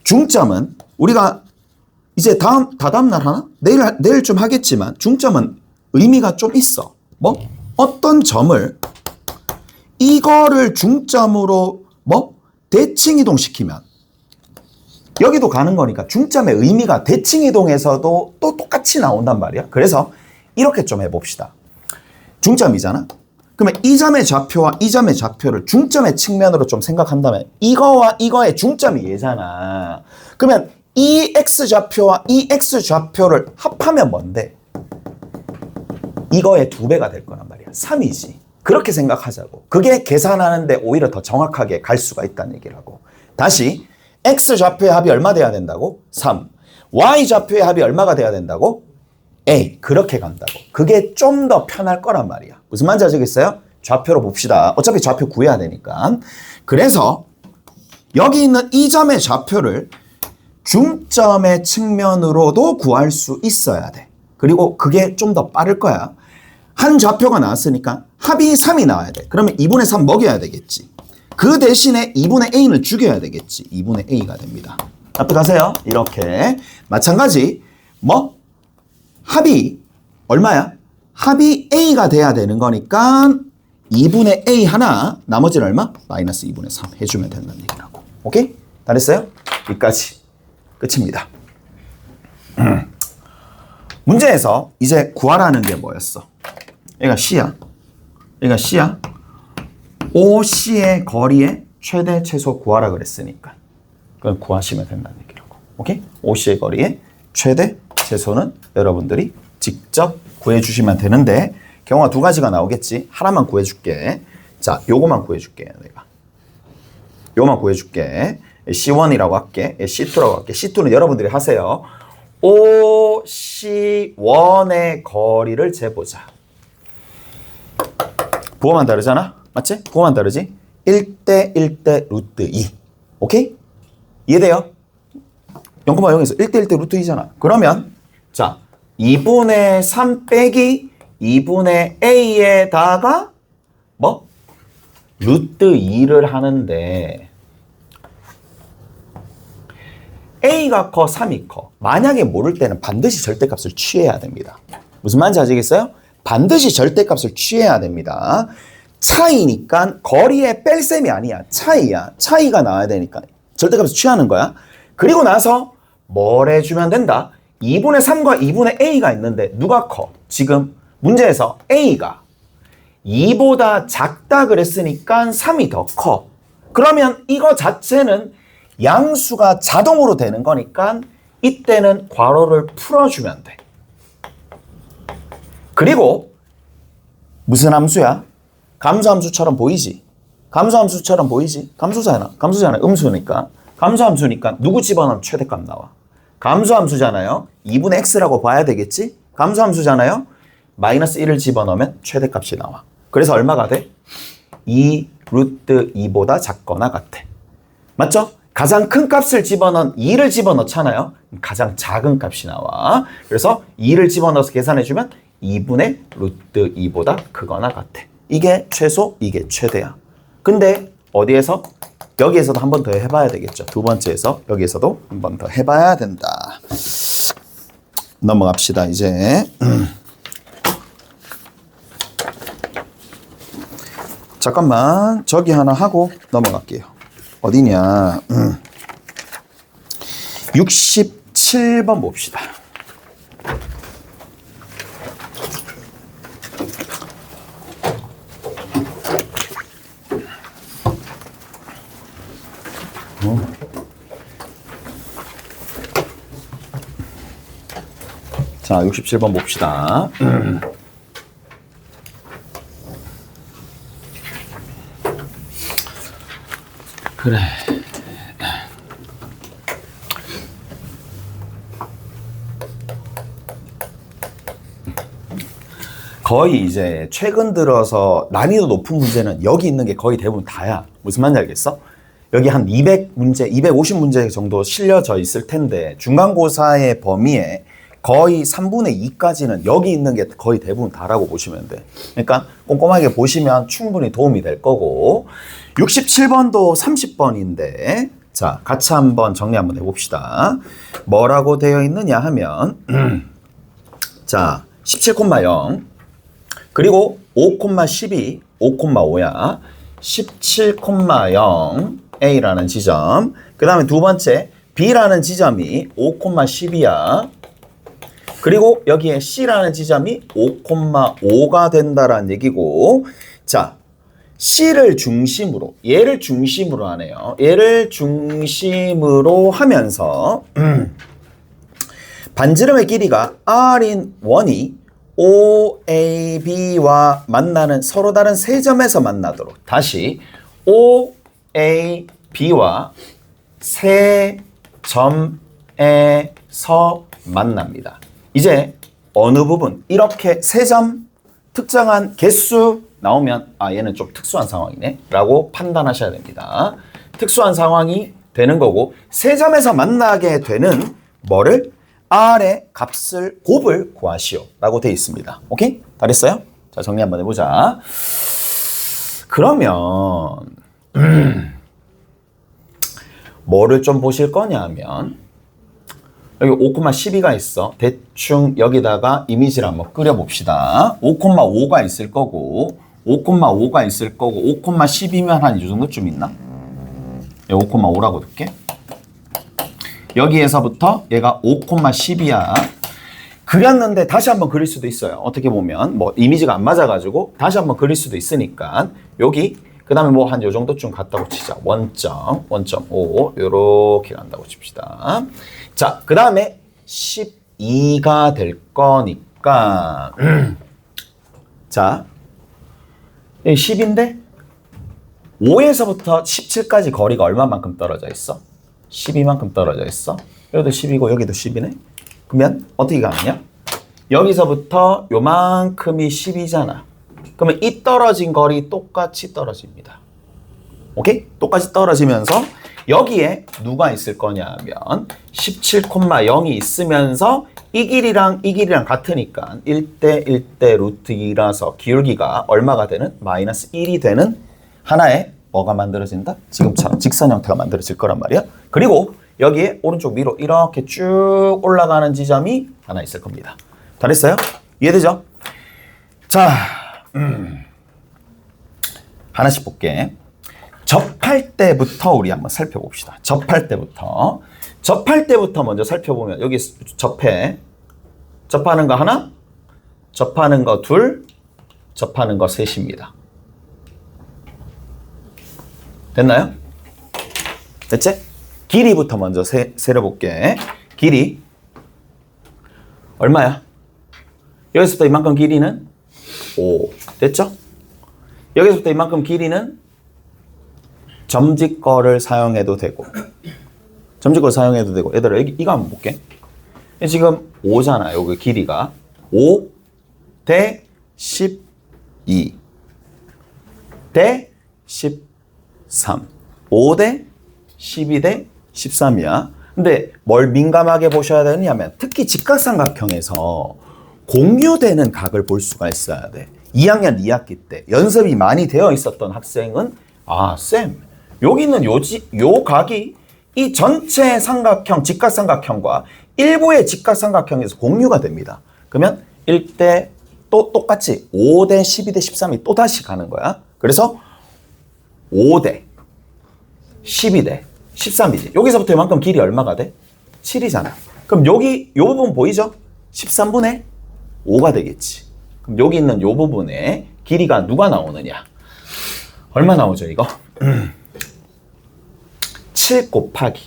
중점은 우리가 이제 다다음 날 하나? 내일 좀 하겠지만 중점은 의미가 좀 있어. 뭐? 어떤 점을 이거를 중점으로 뭐? 대칭 이동시키면 여기도 가는 거니까 중점의 의미가 대칭 이동에서도 또 똑같이 나온단 말이야. 그래서 이렇게 좀 해봅시다. 중점이잖아. 그러면 이 점의 좌표와 이 점의 좌표를 중점의 측면으로 좀 생각한다면 이거와 이거의 중점이 얘잖아. 그러면 이 x좌표와 이 x좌표를 합하면 뭔데? 이거의 2배가 될 거란 말이야. 3이지. 그렇게 생각하자고. 그게 계산하는데 오히려 더 정확하게 갈 수가 있다는 얘기라고. 다시 x좌표의 합이 얼마 돼야 된다고? 3. y좌표의 합이 얼마가 돼야 된다고? a. 그렇게 간다고. 그게 좀 더 편할 거란 말이야. 무슨 말인지 아시겠어요? 좌표로 봅시다. 어차피 좌표 구해야 되니까. 그래서 여기 있는 이 점의 좌표를 중점의 측면으로도 구할 수 있어야 돼. 그리고 그게 좀 더 빠를 거야. 한 좌표가 나왔으니까 합이 3이 나와야 돼. 그러면 2분의 3 먹여야 되겠지. 그 대신에 2분의 a는 죽여야 되겠지. 2분의 a가 됩니다. 납득하세요? 이렇게. 마찬가지 뭐? 합이 얼마야? 합이 a가 돼야 되는 거니까 2분의 a 하나, 나머지는 얼마? 마이너스 2분의 3 해주면 된다는 얘기라고. 오케이? 다 됐어요? 여기까지. 끝입니다. 문제에서 이제 구하라는 게 뭐였어? 얘가 C야. 얘가 C야. OC의 거리의 최대 최소 구하라 그랬으니까. 그걸 구하시면 된다는 얘기라고. 오케이? OC의 거리의 최대 최소는 여러분들이 직접 구해주시면 되는데 경우가 두 가지가 나오겠지. 하나만 구해줄게. 자, 요거만 구해줄게. 내가 요거만 구해줄게. C1이라고 할게. C2라고 할게. C2는 여러분들이 하세요. OC1의 거리를 재보자. 부호만 다르잖아? 맞지? 부호만 다르지? 1대 1대 루트 2. 오케이? 이해돼요? 0,0에서 1대 1대 루트 2잖아. 그러면 자 2분의 3 빼기 2분의 a에다가 뭐? 루트 2를 하는데 a가 커, 3이 커. 만약에 모를 때는 반드시 절대값을 취해야 됩니다. 무슨 말인지 아시겠어요? 반드시 절대값을 취해야 됩니다. 차이니까 거리에 뺄셈이 아니야. 차이야. 차이가 나와야 되니까 절대값을 취하는 거야. 그리고 나서 뭘 해주면 된다? 2분의 3과 2분의 a가 있는데 누가 커? 지금 문제에서 a가 2보다 작다 그랬으니까 3이 더 커. 그러면 이거 자체는 양수가 자동으로 되는 거니까 이때는 괄호를 풀어주면 돼. 그리고 무슨 함수야? 감소함수처럼 보이지? 감소함수처럼 보이지? 감소잖아. 음수니까. 감소함수니까 누구 집어넣으면 최대값 나와? 감소함수잖아요. 2분의 x라고 봐야 되겠지? 감소함수잖아요. 마이너스 1을 집어넣으면 최대값이 나와. 그래서 얼마가 돼? 2 루트 2보다 작거나 같아. 맞죠? 가장 큰 값을 집어넣은 2를 집어넣잖아요. 가장 작은 값이 나와. 그래서 2를 집어넣어서 계산해주면 2분의 루트 2보다 크거나 같아. 이게 최소, 이게 최대야. 근데 어디에서? 여기에서도 한 번 더 해봐야 되겠죠. 두 번째에서 여기에서도 한 번 더 해봐야 된다. 넘어갑시다. 이제 잠깐만 저기 하나 하고 넘어갈게요. 어디냐? 67번 봅시다. 자, 67번 봅시다. 그래. 거의 이제 최근 들어서 난이도 높은 문제는 여기 있는 게 거의 대부분 다야. 무슨 말인지 알겠어? 여기 한 200문제, 250문제 정도 실려져 있을 텐데 중간고사의 범위에 거의 3분의 2까지는 여기 있는 게 거의 대부분 다라고 보시면 돼. 그러니까 꼼꼼하게 보시면 충분히 도움이 될 거고 67번도 30번인데 자 같이 한번 정리 한번 해봅시다. 뭐라고 되어 있느냐 하면 자 17,0 그리고 5,12 5,5야 17,0 A라는 지점 그 다음에 두 번째 B라는 지점이 5,12야 그리고 여기에 C라는 지점이 5,5가 된다라는 얘기고 자 C를 중심으로 얘를 중심으로 하네요. 얘를 중심으로 하면서 반지름의 길이가 R인 원이 OAB와 만나는 서로 다른 세 점에서 만나도록 다시 OAB와 세 점에서 만납니다. 이제 어느 부분 이렇게 세 점 특정한 개수 나오면 아 얘는 좀 특수한 상황이네 라고 판단하셔야 됩니다. 특수한 상황이 되는 거고 세 점에서 만나게 되는 뭐를? R의 값을 곱을 구하시오 라고 되어 있습니다. 오케이? 다 됐어요? 자 정리 한번 해보자. 그러면 뭐를 좀 보실 거냐 하면 여기 5,12가 있어. 대충 여기다가 이미지를 한번 그려봅시다. 5,5가 있을 거고 5,5가 있을 거고 5,12면 한 이 정도쯤 있나? 5,5라고 둘게. 여기에서부터 얘가 5,12야. 그렸는데 다시 한번 그릴 수도 있어요. 어떻게 보면 뭐 이미지가 안 맞아가지고 다시 한번 그릴 수도 있으니까 여기 그 그 다음에 뭐 한 요 정도쯤 갔다고 치자. 원점, 원점 5 요렇게 간다고 칩시다. 자, 그 다음에 12가 될 거니까 자, 10인데 5에서부터 17까지 거리가 얼마만큼 떨어져 있어? 12만큼 떨어져 있어. 여기도 10이고 여기도 10이네. 그러면 어떻게 가느냐? 여기서부터 요만큼이 10이잖아. 그러면 이 떨어진 거리 똑같이 떨어집니다. 오케이? 똑같이 떨어지면서 여기에 누가 있을 거냐면 17,0이 있으면서 이 길이랑 같으니까 1대 1대 루트 2라서 기울기가 얼마가 되는? 마이너스 1이 되는 하나의 뭐가 만들어진다? 지금처럼 직선 형태가 만들어질 거란 말이야. 그리고 여기에 오른쪽 위로 이렇게 쭉 올라가는 지점이 하나 있을 겁니다. 잘했어요? 이해되죠? 자, 하나씩 볼게. 접할 때부터 우리 한번 살펴봅시다. 접할 때부터 먼저 살펴보면 여기 접하는 거 하나, 접하는 거 둘, 접하는 거 셋입니다. 됐나요? 됐지? 길이부터 먼저 세려볼게. 길이 얼마야? 여기서부터 이만큼 길이는 5. 됐죠? 여기서부터 이만큼 길이는 점짓거를 사용해도 되고 점짓거를 사용해도 되고 얘들아 이거 한번 볼게. 지금 5잖아. 여기 길이가 5 대 12 대 13 5 대 12 대 13이야. 근데 뭘 민감하게 보셔야 되느냐면 특히 직각삼각형에서 공유되는 각을 볼 수가 있어야 돼. 2학년 2학기 때 연습이 많이 되어 있었던 학생은 쌤 여기 있는 요 각이 이 전체 삼각형 직각삼각형과 일부의 직각삼각형에서 공유가 됩니다. 그러면 1대 또 똑같이 5대 12대 13이 또 다시 가는 거야. 그래서 5대 12대 13이지. 여기서부터 이만큼 길이 얼마가 돼? 7이잖아. 그럼 여기 요 부분 보이죠? 13분의 5가 되겠지. 그럼 여기 있는 요 부분에 길이가 누가 나오느냐? 얼마 나오죠, 이거? 7 곱하기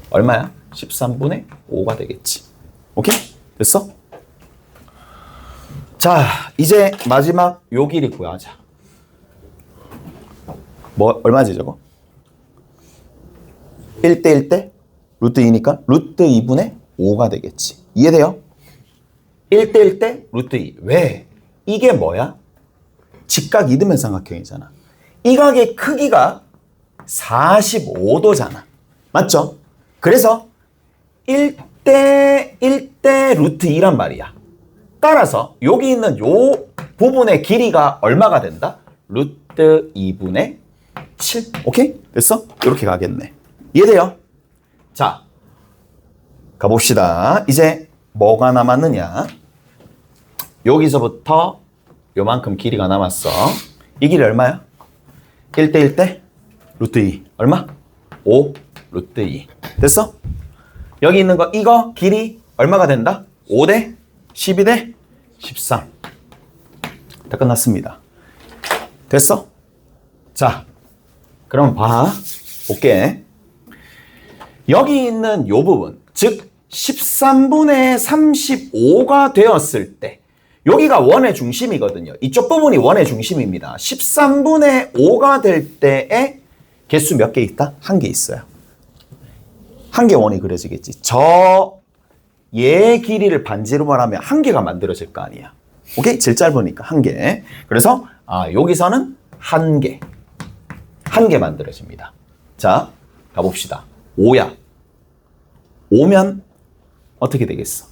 얼마야? 13분의 5가 되겠지. 오케이? 됐어? 자, 이제 마지막 요 길이 구하자. 뭐 얼마지 저거? 1대 1대 루트 2니까 루트 2분의 5가 되겠지. 이해돼요? 1대 1대 루트 2. 왜? 이게 뭐야? 직각 이등변 삼각형이잖아. 이 각의 크기가 45도잖아. 맞죠? 그래서 1대 1대 루트 2란 말이야. 따라서 여기 있는 요 부분의 길이가 얼마가 된다? 루트 2분의 7. 오케이? 됐어? 이렇게 가겠네. 이해돼요? 자, 가봅시다. 이제 뭐가 남았느냐? 여기서부터 요만큼 길이가 남았어. 이 길이 얼마야? 1대 1대 루트 2. 얼마? 5 루트 2. 됐어? 여기 있는 거 이거 길이 얼마가 된다? 5대 12대 13. 다 끝났습니다. 됐어? 자, 그럼 볼게. 여기 있는 요 부분, 즉 13분의 35가 되었을 때 여기가 원의 중심이거든요. 이쪽 부분이 원의 중심입니다. 13분의 5가 될 때에 개수 몇 개 있다? 한 개 있어요. 한 개 원이 그려지겠지. 얘 길이를 반지로 말하면 한 개가 만들어질 거 아니야. 오케이? 제일 짧으니까 한 개. 그래서 여기서는 한 개 만들어집니다. 자, 가봅시다. 5야. 5면 어떻게 되겠어?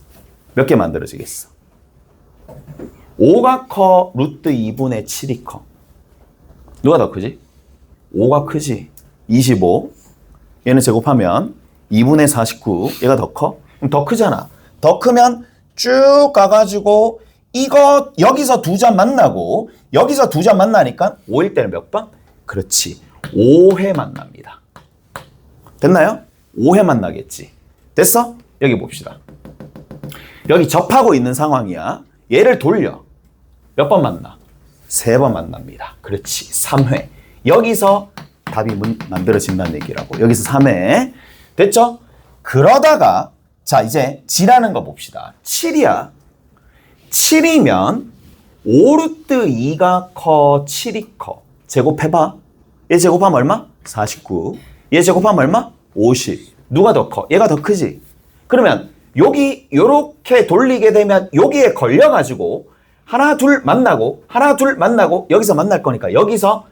몇 개 만들어지겠어? 5가 커, 루트 2분의 7이 커. 누가 더 크지? 5가 크지. 25. 얘는 제곱하면 2분의 49. 얘가 더 커? 그럼 더 크잖아. 더 크면 쭉 가가지고 이거 여기서 두 점 만나고 여기서 두 점 만나니까 5일 때는 몇 번? 그렇지. 5회 만납니다. 됐나요? 5회 만나겠지. 됐어? 여기 봅시다. 여기 접하고 있는 상황이야. 얘를 돌려. 몇 번 만나? 3번 만납니다. 그렇지. 3회. 여기서 답이 만들어진다는 얘기라고. 여기서 3회. 됐죠? 그러다가 자 이제 지라는 거 봅시다. 7이야. 7이면 5루트 2가 커 7이 커. 제곱해봐. 얘 제곱하면 얼마? 49. 얘 제곱하면 얼마? 50. 누가 더 커? 얘가 더 크지? 그러면 여기 요렇게 돌리게 되면 여기에 걸려가지고 하나 둘 만나고 하나 둘 만나고 여기서 만날 거니까 여기서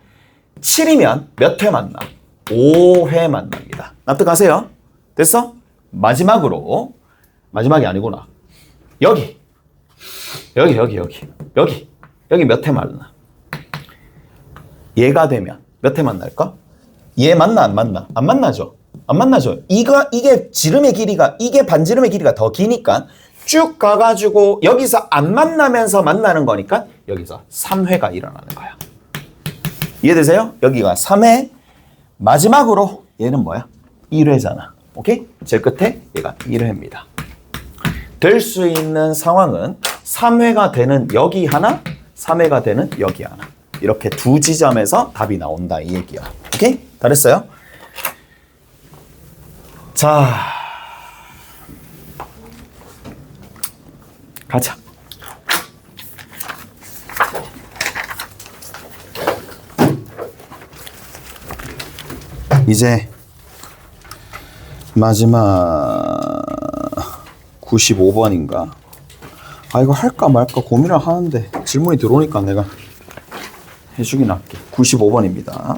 7이면 몇 회 만나? 5회 만납니다. 납득하세요? 됐어? 마지막으로 마지막이 아니구나. 여기 몇 회 만나? 얘가 되면 몇 회 만날까? 얘 만나 안 만나? 안 만나죠? 안 만나죠? 이게 지름의 길이가 이게 반지름의 길이가 더 기니까 쭉 가가지고 여기서 안 만나면서 만나는 거니까 여기서 3회가 일어나는 거야. 이해되세요? 여기가 3회. 마지막으로 얘는 뭐야? 1회잖아. 오케이? 제일 끝에 얘가 1회입니다. 될 수 있는 상황은 3회가 되는 여기 하나, 3회가 되는 여기 하나. 이렇게 두 지점에서 답이 나온다 이 얘기야. 오케이? 다 됐어요? 자, 가자. 이제 마지막 95번인가? 아 이거 할까 말까 고민을 하는데 질문이 들어오니까 내가 해주긴 할게. 95번입니다.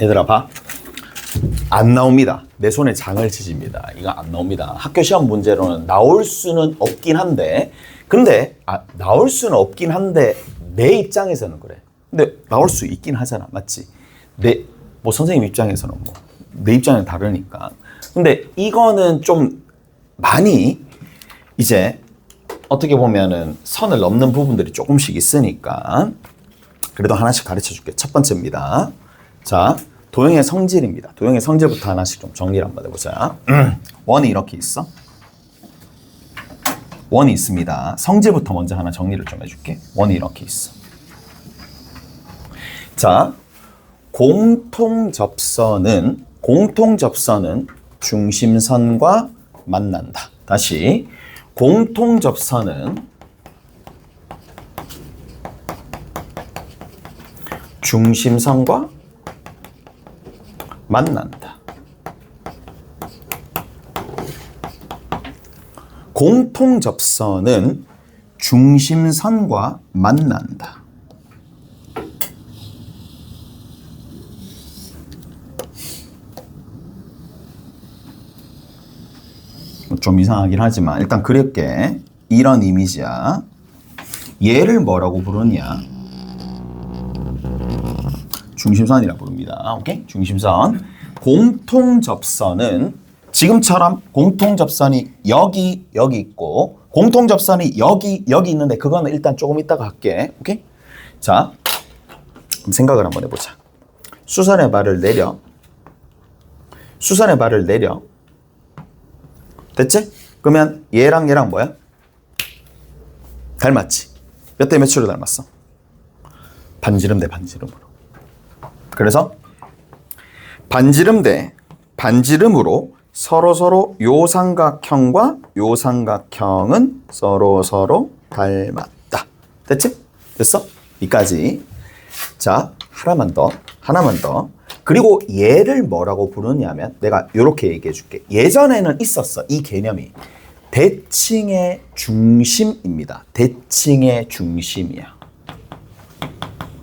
얘들아 봐. 안 나옵니다. 내 손에 장을 치집니다. 이거 안 나옵니다. 학교 시험 문제로는 나올 수는 없긴 한데 나올 수는 없긴 한데 내 입장에서는 그래. 근데 나올 수 있긴 하잖아. 맞지? 뭐 선생님 입장에서는 뭐 내 입장은 다르니까. 근데 이거는 좀 많이 이제 어떻게 보면은 선을 넘는 부분들이 조금씩 있으니까 그래도 하나씩 가르쳐 줄게. 첫 번째입니다. 자, 도형의 성질입니다. 도형의 성질부터 하나씩 좀 정리를 한번 해보자. 원이 이렇게 있어. 원이 있습니다. 성질부터 먼저 하나 정리를 좀 해줄게. 원이 이렇게 있어. 자, 공통접선은 중심선과 만난다. 다시, 공통접선은 중심선과 만난다. 공통접선은 중심선과 만난다. 좀 이상하긴 하지만 일단 그릴게. 이런 이미지야. 얘를 뭐라고 부르냐? 중심선이라고 부릅니다. 오케이? 중심선. 공통접선은 지금처럼 공통접선이 여기 있고 공통접선이 여기 있는데 그거는 일단 조금 이따가 할게. 오케이? 자, 생각을 한번 해보자. 수선의 발을 내려. 됐지? 그러면 얘랑 뭐야? 닮았지? 몇 대 몇으로 닮았어? 반지름 대 반지름으로. 그래서 반지름 대 반지름으로 서로 요 삼각형과 요 삼각형은 서로 닮았다. 됐지? 됐어? 여기까지. 자, 하나만 더. 그리고 얘를 뭐라고 부르냐면 내가 이렇게 얘기해 줄게. 예전에는 있었어. 이 개념이. 대칭의 중심입니다. 대칭의 중심이야.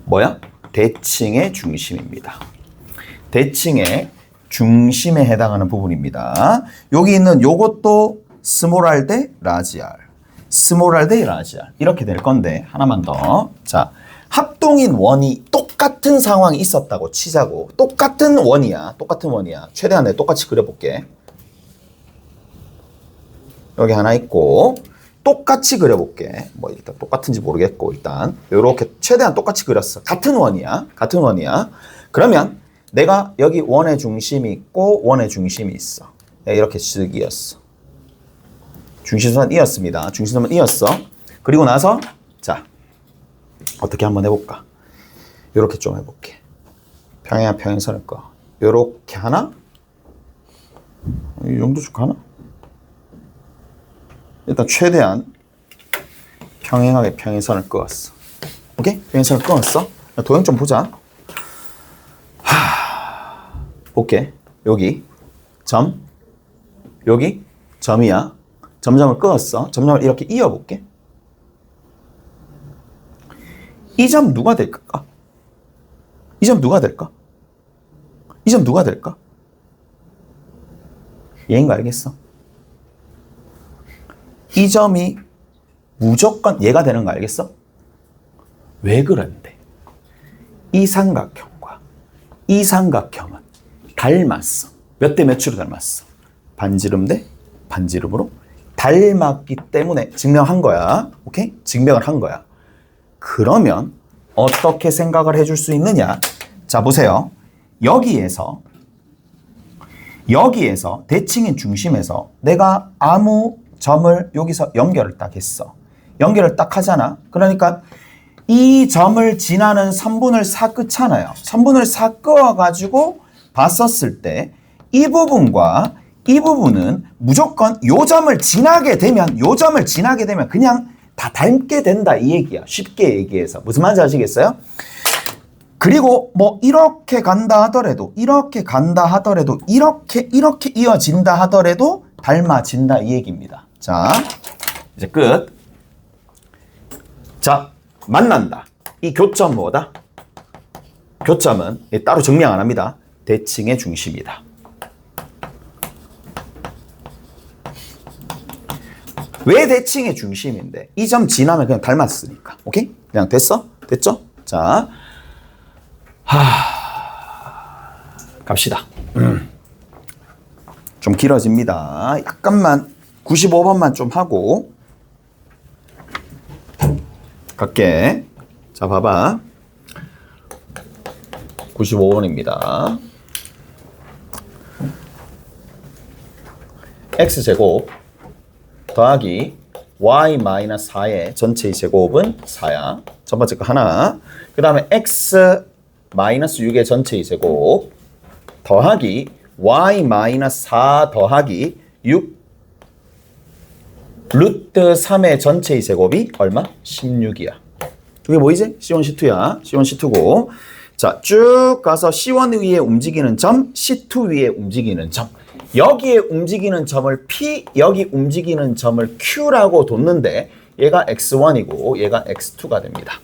뭐야? 대칭의 중심입니다. 대칭의 중심에 해당하는 부분입니다. 여기 있는 요것도 스몰 r 대 라지 r. 스몰 r 대 라지 r. 이렇게 될 건데 하나만 더. 자, 합동인 원이 똑같은 상황이 있었다고 치자고. 똑같은 원이야. 최대한 내가 똑같이 그려볼게. 여기 하나 있고 똑같이 그려볼게. 뭐 일단 똑같은지 모르겠고 일단 이렇게 최대한 똑같이 그렸어. 같은 원이야. 같은 원이야. 그러면 내가 여기 원의 중심이 있고 원의 중심이 있어. 이렇게 쓱 이었어. 중심선은 이었습니다. 중심선은 이었어. 그리고 나서 자 어떻게 한번 해볼까? 이렇게 좀 해볼게. 평행한 평행선을 꺼. 이렇게 하나? 이 정도 쭉 하나? 일단 최대한 평행하게 평행선을 그었어. 오케이? 평행선을 그었어. 도형 좀 보자. 볼게. 여기 점, 여기 점이야. 점점을 그었어. 점점을 이렇게 이어볼게. 이 점 누가 될까? 이 점 누가 될까? 이 점 누가 될까? 얘인 거 알겠어? 이 점이 무조건 얘가 되는 거 알겠어? 왜 그런데? 이 삼각형과 이 삼각형은 닮았어. 몇 대 몇으로 닮았어? 반지름 대 반지름으로 닮았기 때문에 증명한 거야. 오케이? 증명을 한 거야. 그러면 어떻게 생각을 해줄 수 있느냐? 자, 보세요. 여기에서 대칭의 중심에서 내가 아무 점을 여기서 연결을 딱 했어. 연결을 딱 하잖아. 그러니까 이 점을 지나는 선분을 사 끄잖아요. 선분을 사 끄어가지고 봤었을 때 이 부분과 이 부분은 무조건 요 점을 지나게 되면 그냥 다 닮게 된다 이 얘기야. 쉽게 얘기해서. 무슨 말인지 아시겠어요? 그리고 뭐 이렇게 간다 하더라도 이렇게 이어진다 하더라도 닮아진다 이 얘기입니다. 자, 이제 끝. 자, 만난다. 이 교점 뭐다? 교점은 따로 증명 안 합니다. 대칭의 중심이다. 왜 대칭의 중심인데? 이 점 지나면 그냥 닮았으니까. 오케이? 그냥 됐어? 됐죠? 자, 갑시다. 좀 길어집니다. 약간만 95번만 좀 하고 갈게. 자, 봐봐. 95번입니다. x제곱 더하기 y-4의 전체의 제곱은 4야. 첫 번째 거 하나. 그 다음에 x-6의 전체의 제곱 더하기 y-4 더하기 6 루트 3의 전체의 제곱이 얼마? 16이야. 그게 뭐이지? C1, C2야. C1, C2고. 자, 쭉 가서 C1 위에 움직이는 점, C2 위에 움직이는 점. 여기에 움직이는 점을 P, 여기 움직이는 점을 Q라고 뒀는데 얘가 X1이고 얘가 X2가 됩니다.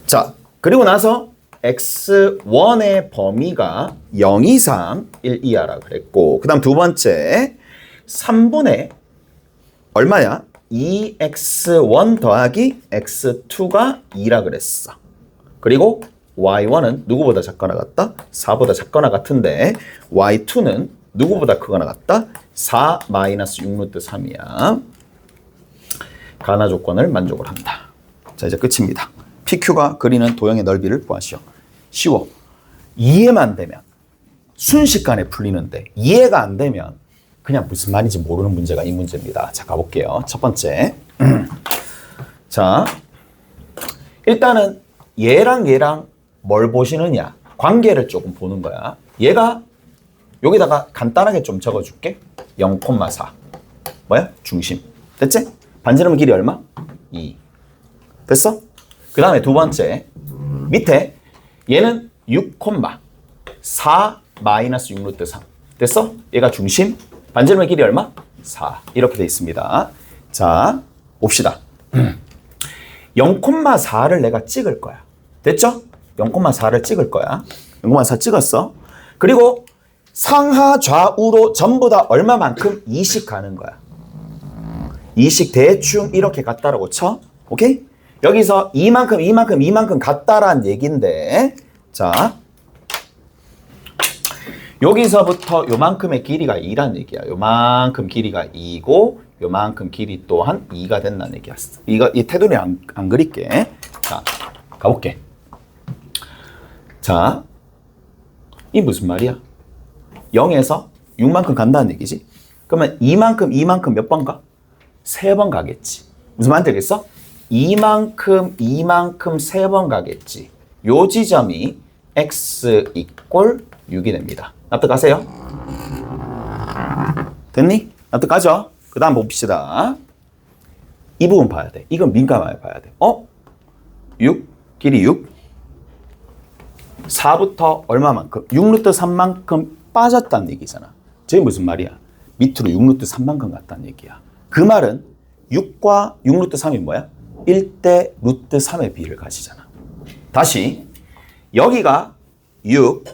자, 그리고 나서 X1의 범위가 0 이상 1 이하라 그랬고 그 다음 두 번째 3분의 얼마야? 2x1 더하기 x2가 2라 그랬어. 그리고 y1은 누구보다 작거나 같다? 4보다 작거나 같은데 y2는 누구보다 크거나 같다? 4 마이너스 6루트 3이야. 가나 조건을 만족을 한다. 자, 이제 끝입니다. PQ가 그리는 도형의 넓이를 구하시오. 쉬워. 이해만 되면 순식간에 풀리는데 이해가 안 되면 그냥 무슨 말인지 모르는 문제가 이 문제입니다. 자, 가볼게요. 첫 번째. 자, 일단은 얘랑 뭘 보시느냐? 관계를 조금 보는 거야. 얘가 여기다가 간단하게 좀 적어줄게. 0,4. 뭐야? 중심. 됐지? 반지름 길이 얼마? 2. 됐어? 그 다음에 두 번째. 밑에 얘는 6,4 마이너스 6루트 3. 됐어? 얘가 중심. 반지름의 길이 얼마? 4. 이렇게 돼 있습니다. 자, 봅시다. 0,4를 내가 찍을 거야. 됐죠? 0,4를 찍을 거야. 0,4 찍었어. 그리고 상하 좌우로 전부 다 얼마만큼? 2씩 가는 거야. 2씩 대충 이렇게 갔다라고 쳐. 오케이? 여기서 이만큼 갔다란 얘긴데 자, 여기서부터 요만큼의 길이가 2란 얘기야. 요만큼 길이가 2고 요만큼 길이 또한 2가 된다는 얘기야. 이 테두리 안 그릴게. 자, 가볼게. 자, 이 무슨 말이야? 0에서 6만큼 간다는 얘기지? 그러면 이만큼 몇 번 가? 3번 가겠지. 무슨 말인지 알겠어? 이만큼 3번 가겠지. 요 지점이 x 이꼴 6이 됩니다. 납득하세요? 됐니? 납득하죠? 그 다음 봅시다. 이 부분 봐야 돼. 이건 민감하게 봐야 돼. 6, 길이 6. 4부터 얼마만큼? 6루트 3만큼 빠졌다는 얘기잖아. 저게 무슨 말이야? 밑으로 6루트 3만큼 갔다는 얘기야. 그 말은 6과 6루트 3이 뭐야? 1대 루트 3의 비를 가지잖아. 다시 여기가 6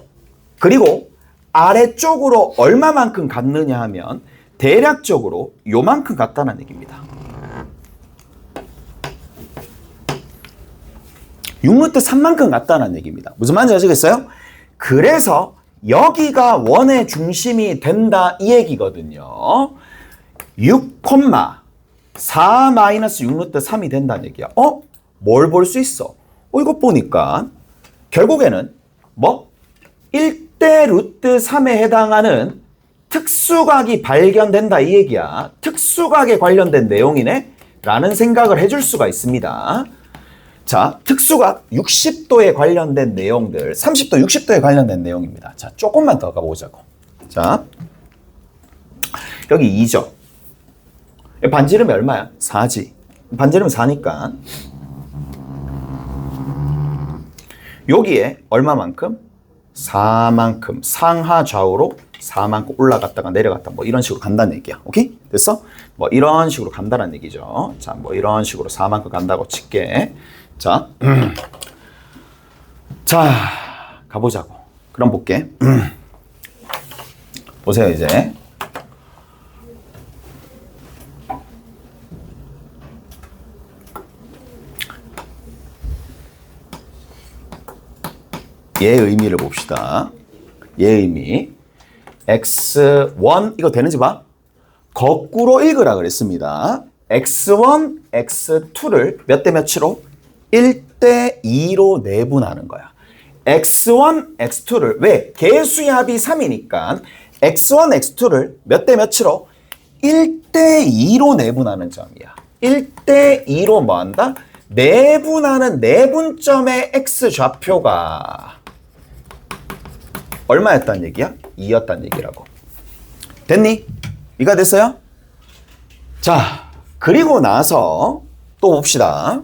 그리고 아래쪽으로 얼마만큼 갔느냐 하면 대략적으로 요만큼 갔다는 얘기입니다. 6루트 3만큼 갔다는 얘기입니다. 무슨 말인지 아시겠어요? 그래서 여기가 원의 중심이 된다 이 얘기거든요. 6, 4 마이너스 6루트 3이 된다는 얘기야. 뭘 볼 수 있어? 이거 보니까 결국에는 뭐? 1대 루트 3에 해당하는 특수각이 발견된다 이 얘기야. 특수각에 관련된 내용이네? 라는 생각을 해줄 수가 있습니다. 자, 특수각 60도에 관련된 내용들, 30도, 60도에 관련된 내용입니다. 자, 조금만 더 가보자고. 자, 여기 2죠. 반지름이 얼마야? 4지. 반지름이 4니까 여기에 얼마만큼? 4만큼 상하 좌우로 4만큼 올라갔다가 내려갔다 뭐 이런 식으로 간다는 얘기야. 오케이? 됐어? 뭐 이런 식으로 간다는 얘기죠. 자, 뭐 이런 식으로 4만큼 간다고 칠게. 자, 자, 가보자고. 그럼 볼게. 보세요, 이제. 얘의 의미를 봅시다. 얘의 의미. x1, 이거 되는지 봐. 거꾸로 읽으라 그랬습니다. x1, x2를 몇 대 몇으로? 1대 2로 내분하는 거야. x1, x2를 왜? 개수의 합이 3이니까 x1, x2를 몇 대 몇으로? 1대 2로 내분하는 점이야. 1대 2로 뭐 한다? 내분하는 내분점의 x 좌표가 얼마였단 얘기야? 2였단 얘기라고. 됐니? 이가 됐어요? 자, 그리고 나서 또 봅시다.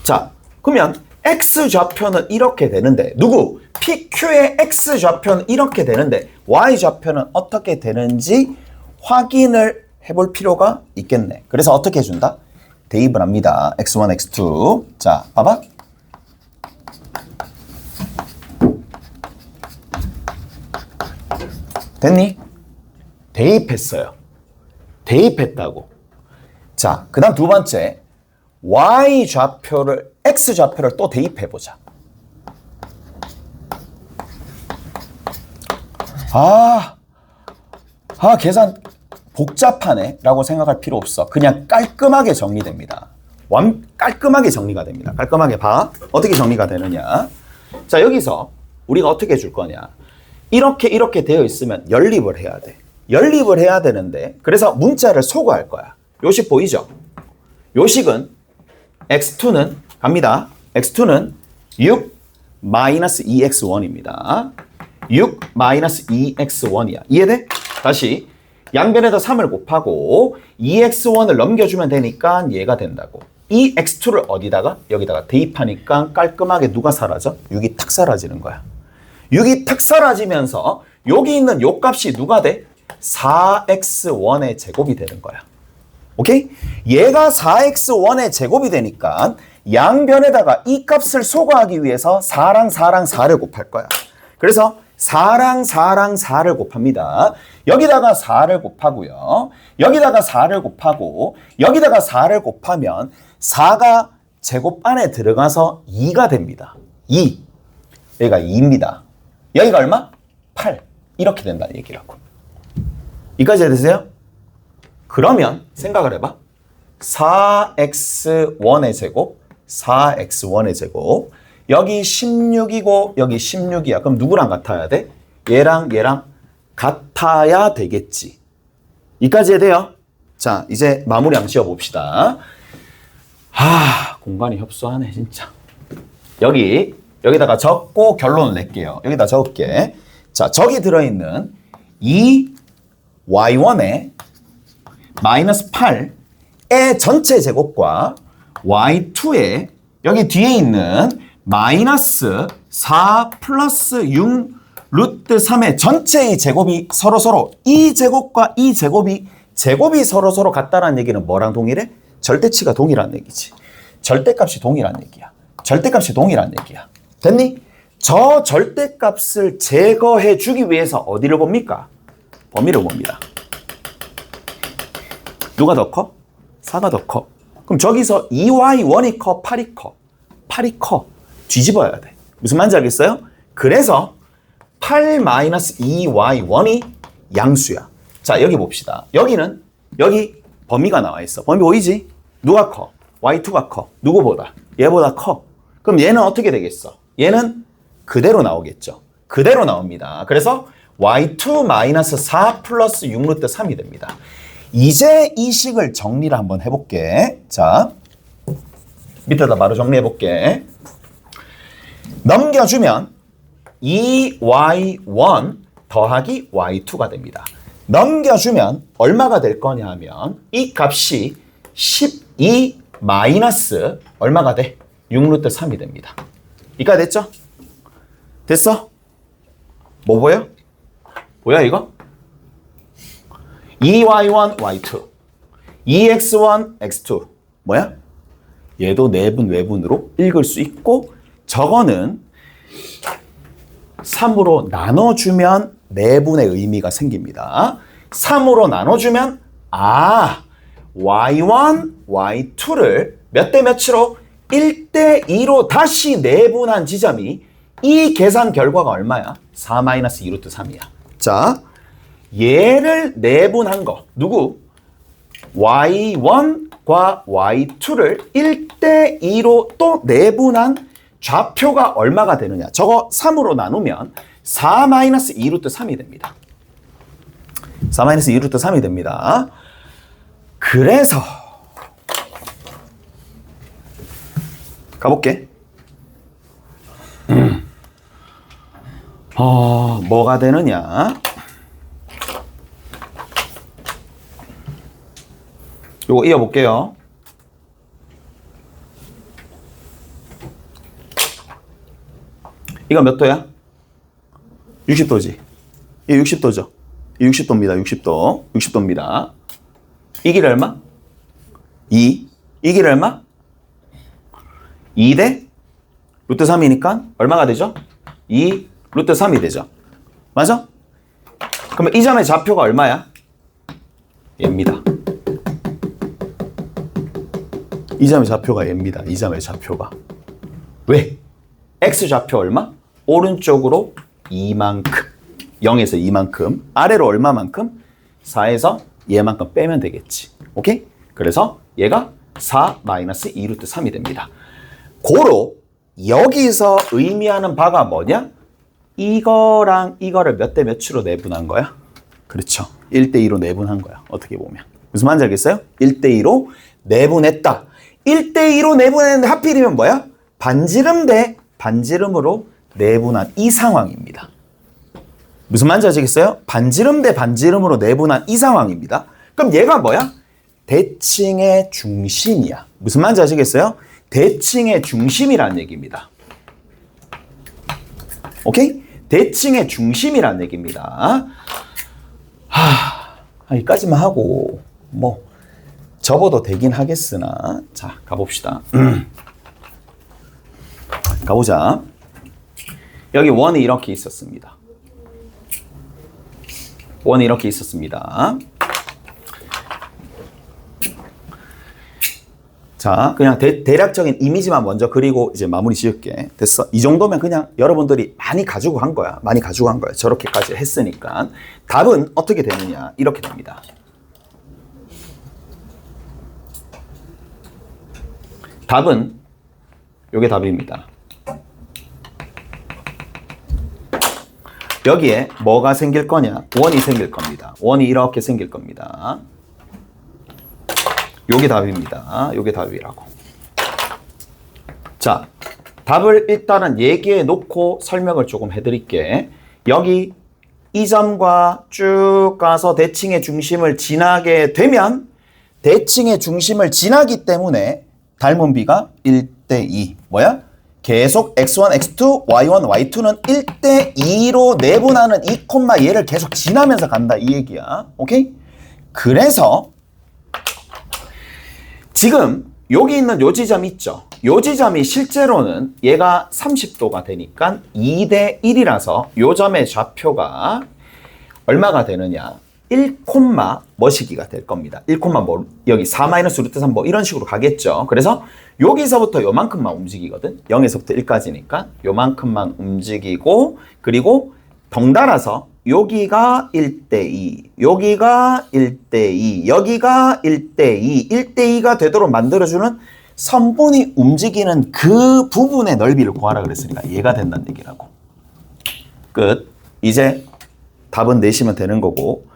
자, 그러면 x 좌표는 이렇게 되는데 누구? PQ의 x 좌표는 이렇게 되는데 y 좌표는 어떻게 되는지 확인을 해볼 필요가 있겠네. 그래서 어떻게 해준다? 대입을 합니다. x1, x2. 자, 봐봐. 됐니? 대입했어요. 대입했다고. 자, 그 다음 두 번째. y 좌표를, x 좌표를 또 대입해보자. 계산 복잡하네 라고 생각할 필요 없어. 그냥 깔끔하게 정리됩니다. 깔끔하게 정리가 됩니다. 깔끔하게 봐. 어떻게 정리가 되느냐. 자, 여기서 우리가 어떻게 해줄 거냐. 이렇게 되어 있으면 연립을 해야 돼. 연립을 해야 되는데 그래서 문자를 소거할 거야. 요식 보이죠? 요식은 x2는 갑니다. x2는 6 마이너스 2x1입니다. 6 마이너스 2x1이야. 이해돼? 다시 양변에다 3을 곱하고 2x1을 넘겨주면 되니까 얘가 된다고. 이 x2를 어디다가? 여기다가 대입하니까 깔끔하게 누가 사라져? 6이 탁 사라지는 거야. 6이 탁 사라지면서 여기 있는 요 값이 누가 돼? 4x1의 제곱이 되는 거야. 오케이? 얘가 4x1의 제곱이 되니까 양변에다가 이 값을 소거하기 위해서 4랑 4랑 4를 곱할 거야. 그래서 4랑 4랑 4를 곱합니다. 여기다가 4를 곱하고요. 여기다가 4를 곱하고 여기다가 4를 곱하면 4가 제곱 안에 들어가서 2가 됩니다. 2. 여기가 2입니다. 여기가 얼마? 8. 이렇게 된다는 얘기라고. 이까지 되세요? 그러면 생각을 해봐. 4x1의 제곱, 4x1의 제곱. 여기 16이고 여기 16이야. 그럼 누구랑 같아야 돼? 얘랑 얘랑 같아야 되겠지. 이까지 해야 돼요. 자, 이제 마무리 한번 지어봅시다. 공간이 협소하네 진짜. 여기다가 적고 결론을 낼게요. 여기다 적을게. 자, 저기 들어있는 이 y1의 마이너스 8의 전체 제곱과 y2의 여기 뒤에 있는 마이너스 4 플러스 6 루트 3의 전체의 제곱이 서로서로 이 제곱과 이 제곱이 서로서로 같다는 얘기는 뭐랑 동일해? 절대치가 동일한 얘기지. 절대값이 동일한 얘기야. 절대값이 동일한 얘기야. 됐니? 저 절대값을 제거해 주기 위해서 어디를 봅니까? 범위를 봅니다. 누가 더 커? 4가 더 커. 그럼 저기서 2y1이 커, 8이 커? 8이 커. 뒤집어야 돼. 무슨 말인지 알겠어요? 그래서 8-2y1이 양수야. 자, 여기 봅시다. 여기 범위가 나와 있어. 범위 보이지? 누가 커? y2가 커. 누구보다? 얘보다 커. 그럼 얘는 어떻게 되겠어? 얘는 그대로 나오겠죠. 그대로 나옵니다. 그래서 y2-4 플러스 6 루트 3이 됩니다. 이제 이 식을 정리를 한번 해볼게. 자, 밑에다 바로 정리해볼게. 넘겨주면 2y1 더하기 y2가 됩니다. 넘겨주면 얼마가 될 거냐 하면 이 값이 12 마이너스 얼마가 돼? 6 루트 3이 됩니다. 이까 됐죠? 됐어? 뭐 보여? 뭐야 이거? 2y1, y2 2x1, x2 뭐야? 얘도 내분 외분으로 읽을 수 있고 저거는 3으로 나눠주면 내분의 의미가 생깁니다. 3으로 나눠주면 y1, y2를 몇 대 몇으로? 1대 2로 다시 내분한 지점이 이 계산 결과가 얼마야? 4-2 루트 3이야. 자, 얘를 내분한 거 누구? y1과 y2를 1대 2로 또 내분한 좌표가 얼마가 되느냐? 저거 3으로 나누면 4-2 루트 3이 됩니다. 4-2 루트 3이 됩니다. 그래서 가볼게. 뭐가 되느냐? 요거 이어볼게요. 이거 몇 도야? 60도지. 이 60도죠. 이 60도입니다. 60도. 60도입니다. 이 길 얼마? 2. 이 길 얼마? 2대 루트 3이니까 얼마가 되죠? 2 루트 3이 되죠. 맞아? 그러면 이 점의 좌표가 얼마야? 얘입니다. 이 점의 좌표가 얘입니다. 이 점의 좌표가. 왜? x 좌표 얼마? 오른쪽으로 이만큼. 0에서 이만큼. 아래로 얼마만큼? 4에서 얘만큼 빼면 되겠지. 오케이? 그래서 얘가 4-2 루트 3이 됩니다. 고로 여기서 의미하는 바가 뭐냐? 이거랑 이거를 몇 대 몇으로 내분한 거야? 그렇죠. 1대 2로 내분한 거야. 어떻게 보면. 무슨 말인지 알겠어요? 1대 2로 내분했다. 1대 2로 내분했는데 하필이면 뭐야? 반지름 대 반지름으로 내분한 이 상황입니다. 무슨 말인지 아시겠어요? 반지름 대 반지름으로 내분한 이 상황입니다. 그럼 얘가 뭐야? 대칭의 중심이야. 무슨 말인지 아시겠어요? 대칭의 중심이라는 얘기입니다. 오케이? 대칭의 중심이라는 얘기입니다. 여기까지만 하고 뭐 접어도 되긴 하겠으나 자 가봅시다. 가보자. 여기 원이 이렇게 있었습니다. 원이 이렇게 있었습니다. 자, 그냥 대략적인 이미지만 먼저 그리고 이제 마무리 지을게. 됐어. 이 정도면 그냥 여러분들이 많이 가지고 간 거야. 많이 가지고 간 거야. 저렇게까지 했으니까. 답은 어떻게 되느냐. 이렇게 됩니다. 답은 요게 답입니다. 여기에 뭐가 생길 거냐? 원이 생길 겁니다. 원이 이렇게 생길 겁니다. 요게 답입니다. 요게 답이라고. 자, 답을 일단은 얘기해 놓고 설명을 조금 해드릴게. 여기 이 점과 쭉 가서 대칭의 중심을 지나게 되면 대칭의 중심을 지나기 때문에 닮은 비가 1대2. 뭐야? 계속 x1, x2, y1, y2는 1대2로 내분하는 이 콤마 얘를 계속 지나면서 간다 이 얘기야. 오케이? 그래서 지금 여기 있는 요 지점 있죠? 요 지점이 실제로는 얘가 30도가 되니까 2대1이라서 요 점의 좌표가 얼마가 되느냐? 1, 뭐시기가 될 겁니다. 1, 뭐 여기 4-루트 3 뭐 이런 식으로 가겠죠. 그래서 여기서부터 요만큼만 움직이거든. 0에서부터 1까지니까 요만큼만 움직이고 그리고 덩달아서 여기가 1대2, 여기가 1대2, 여기가 1대2, 1대2가 되도록 만들어주는 선분이 움직이는 그 부분의 넓이를 구하라 그랬으니까 얘가 된다는 얘기라고. 끝. 이제 답은 내시면 되는 거고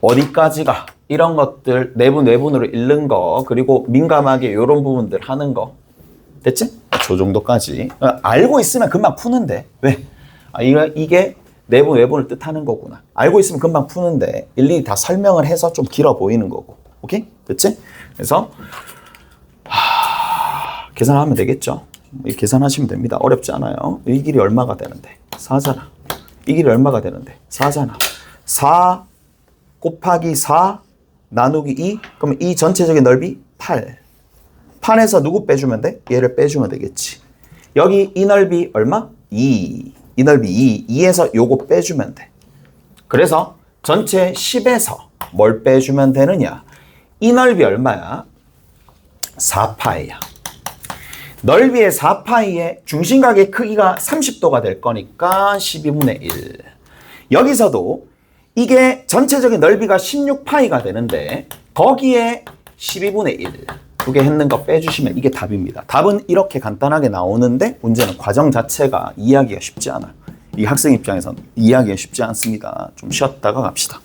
어디까지가 이런 것들 내분으로 읽는 거 그리고 민감하게 이런 부분들 하는 거 됐지? 저 정도까지 알고 있으면 금방 푸는데 왜? 이게 내분을 뜻하는 거구나. 알고 있으면 금방 푸는데 일일이 다 설명을 해서 좀 길어 보이는 거고. 오케이? 됐지? 그래서 계산하면 되겠죠. 계산하시면 됩니다. 어렵지 않아요. 이 길이 얼마가 되는데? 4잖아. 이 길이 얼마가 되는데? 4잖아. 4 곱하기 4 나누기 2 그러면 이 전체적인 넓이 8. 8에서 누구 빼주면 돼? 얘를 빼주면 되겠지. 여기 이 넓이 얼마? 2. 이 넓이 2. 2에서 요거 빼주면 돼. 그래서 전체 10에서 뭘 빼주면 되느냐? 이 넓이 얼마야? 4파이야. 넓이의 4파이의 중심각의 크기가 30도가 될 거니까 12분의 1. 여기서도 이게 전체적인 넓이가 16파이가 되는데 거기에 12분의 1 두 개 했는 거 빼주시면 이게 답입니다. 답은 이렇게 간단하게 나오는데 문제는 과정 자체가 이해하기가 쉽지 않아요. 이 학생 입장에서는 이해하기가 쉽지 않습니다. 좀 쉬었다가 갑시다.